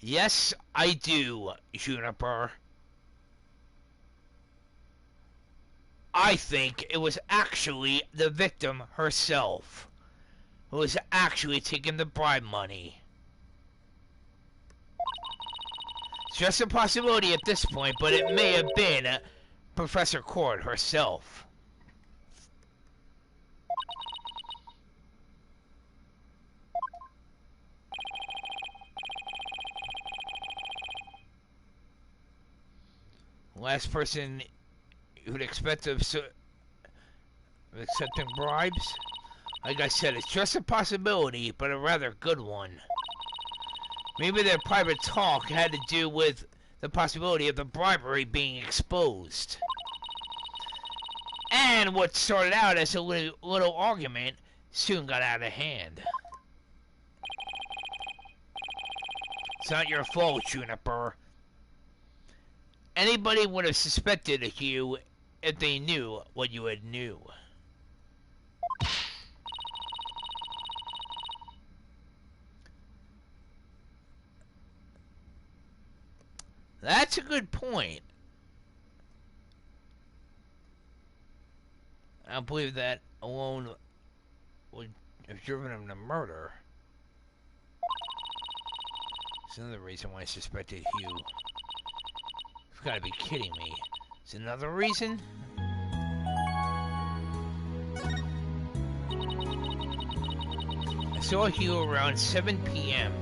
Yes, I do, Juniper. I think it was actually the victim herself who was actually taking the bribe money. just a possibility at this point, but it may have been Professor Cord herself. Last person you'd expect of accepting bribes? Like I said, it's just a possibility, but a rather good one. Maybe their private talk had to do with the possibility of the bribery being exposed. And what started out as a little argument soon got out of hand. It's not your fault, Juniper. Anybody would have suspected you if they knew what you had knew. That's a good point. I don't believe that alone would have driven him to murder. It's another reason why I suspected Hugh. You've got to be kidding me. It's another reason? I saw Hugh around 7 p.m.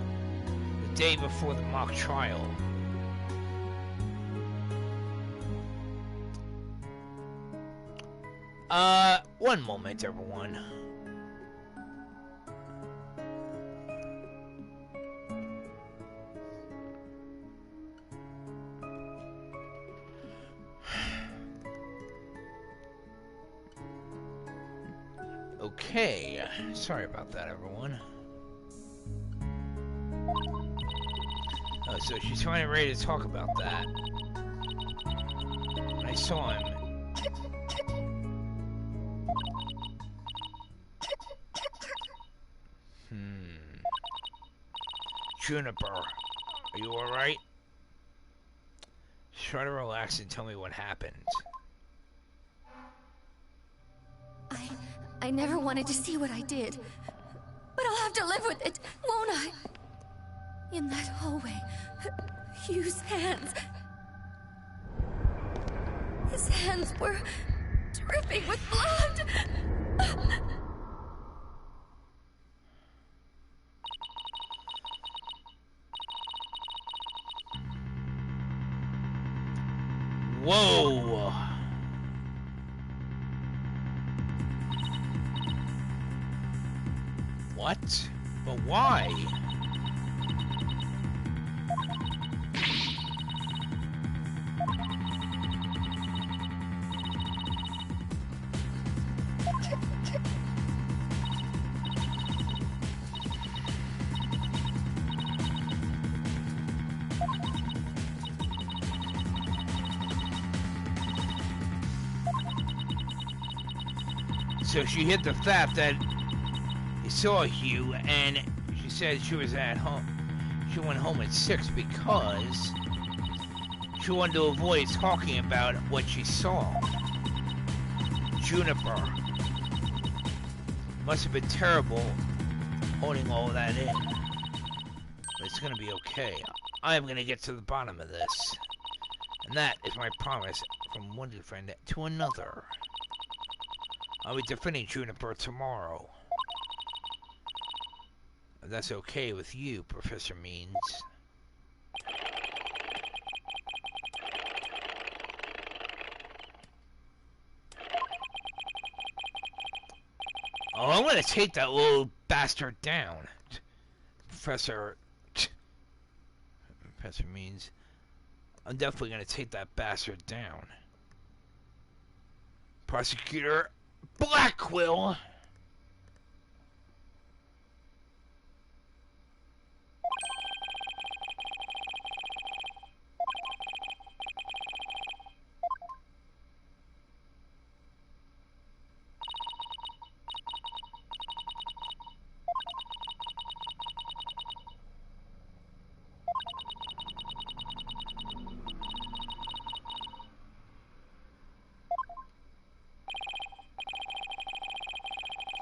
the day before the mock trial. One moment, everyone. Okay, sorry about that, everyone. Oh, so she's finally ready to talk about that. When I saw him. Juniper, are you alright? Try to relax and tell me what happened. I never wanted to see what I did. But I'll have to live with it, won't I? In that hallway, Hugh's hands... His hands were dripping with blood. Whoa! What? But why? So she hit the fact that he saw Hugh, and she said she was at home. She went home at 6 because she wanted to avoid talking about what she saw. Juniper. Must have been terrible holding all that in. But it's gonna be okay. I am gonna get to the bottom of this. And that is my promise from one good friend to another. I'll be defending Juniper tomorrow. If that's okay with you, Professor Means. Oh, I'm gonna take that little bastard down. Professor Means. I'm definitely gonna take that bastard down. Prosecutor Blackquill.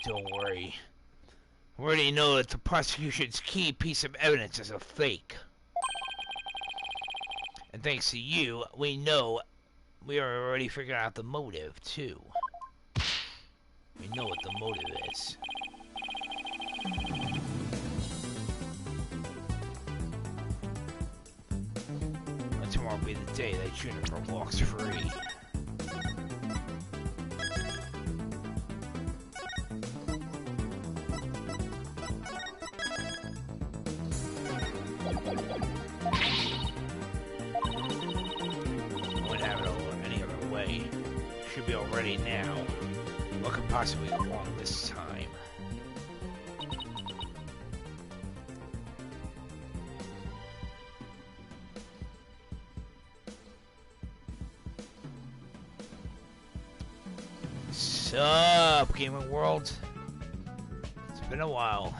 Don't worry. We already know that the prosecution's key piece of evidence is a fake. thanks to you, we already figured out the motive, too. We know what the motive is. And tomorrow will be the day that Juniper walks free. Wouldn't have it any other way. Should be all ready now. What could possibly go wrong this time? Sup, gaming world? It's been a while.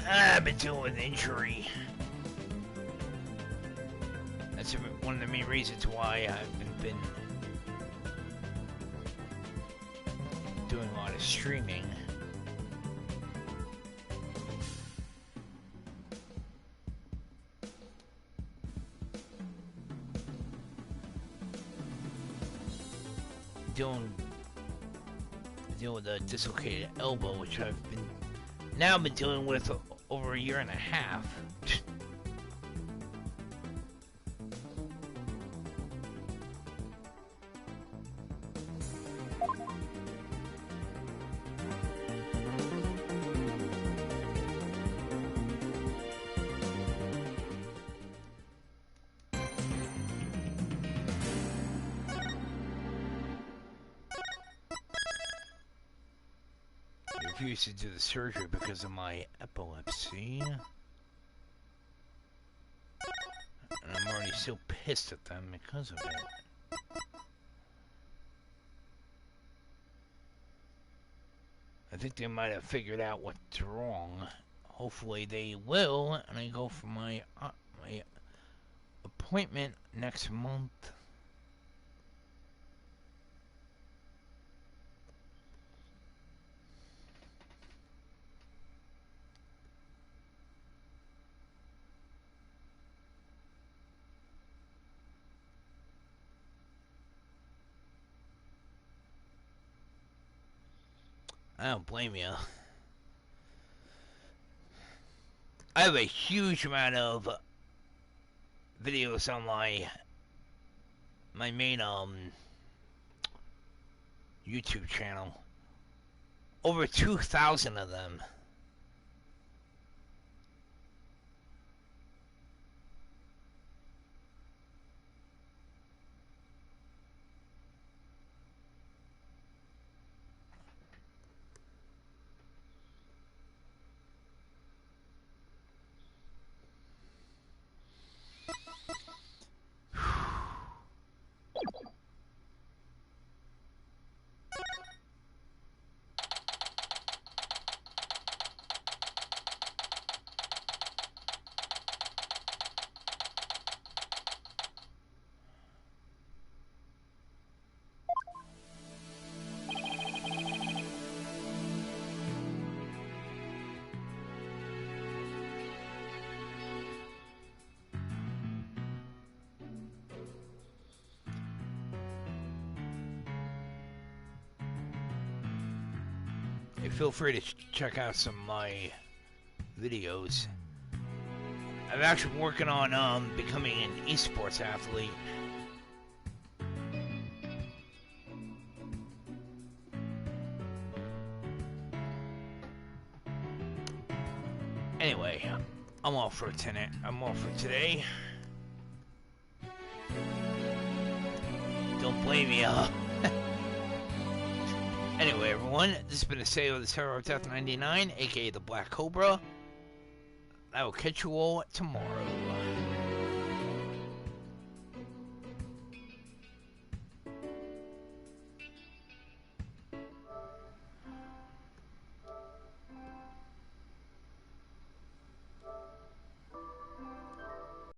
I've been dealing with injury. That's one of the main reasons why I've been doing a lot of streaming. Dealing with a dislocated elbow, which I've been dealing with over a year and a half. I refused to do the surgery because of my epilepsy. And I'm already so pissed at them because of it. I think they might have figured out what's wrong. Hopefully they will, and I go for my appointment next month. I don't blame you. I have a huge amount of videos on my main YouTube channel. Over 2,000 of them. Feel free to check out some of my videos. I've actually been working on becoming an esports athlete. Anyway, I'm all for today. Don't blame me, Anyway, everyone, this has been Aseo the Terror of Death 99, aka the Black Cobra. I will catch you all tomorrow.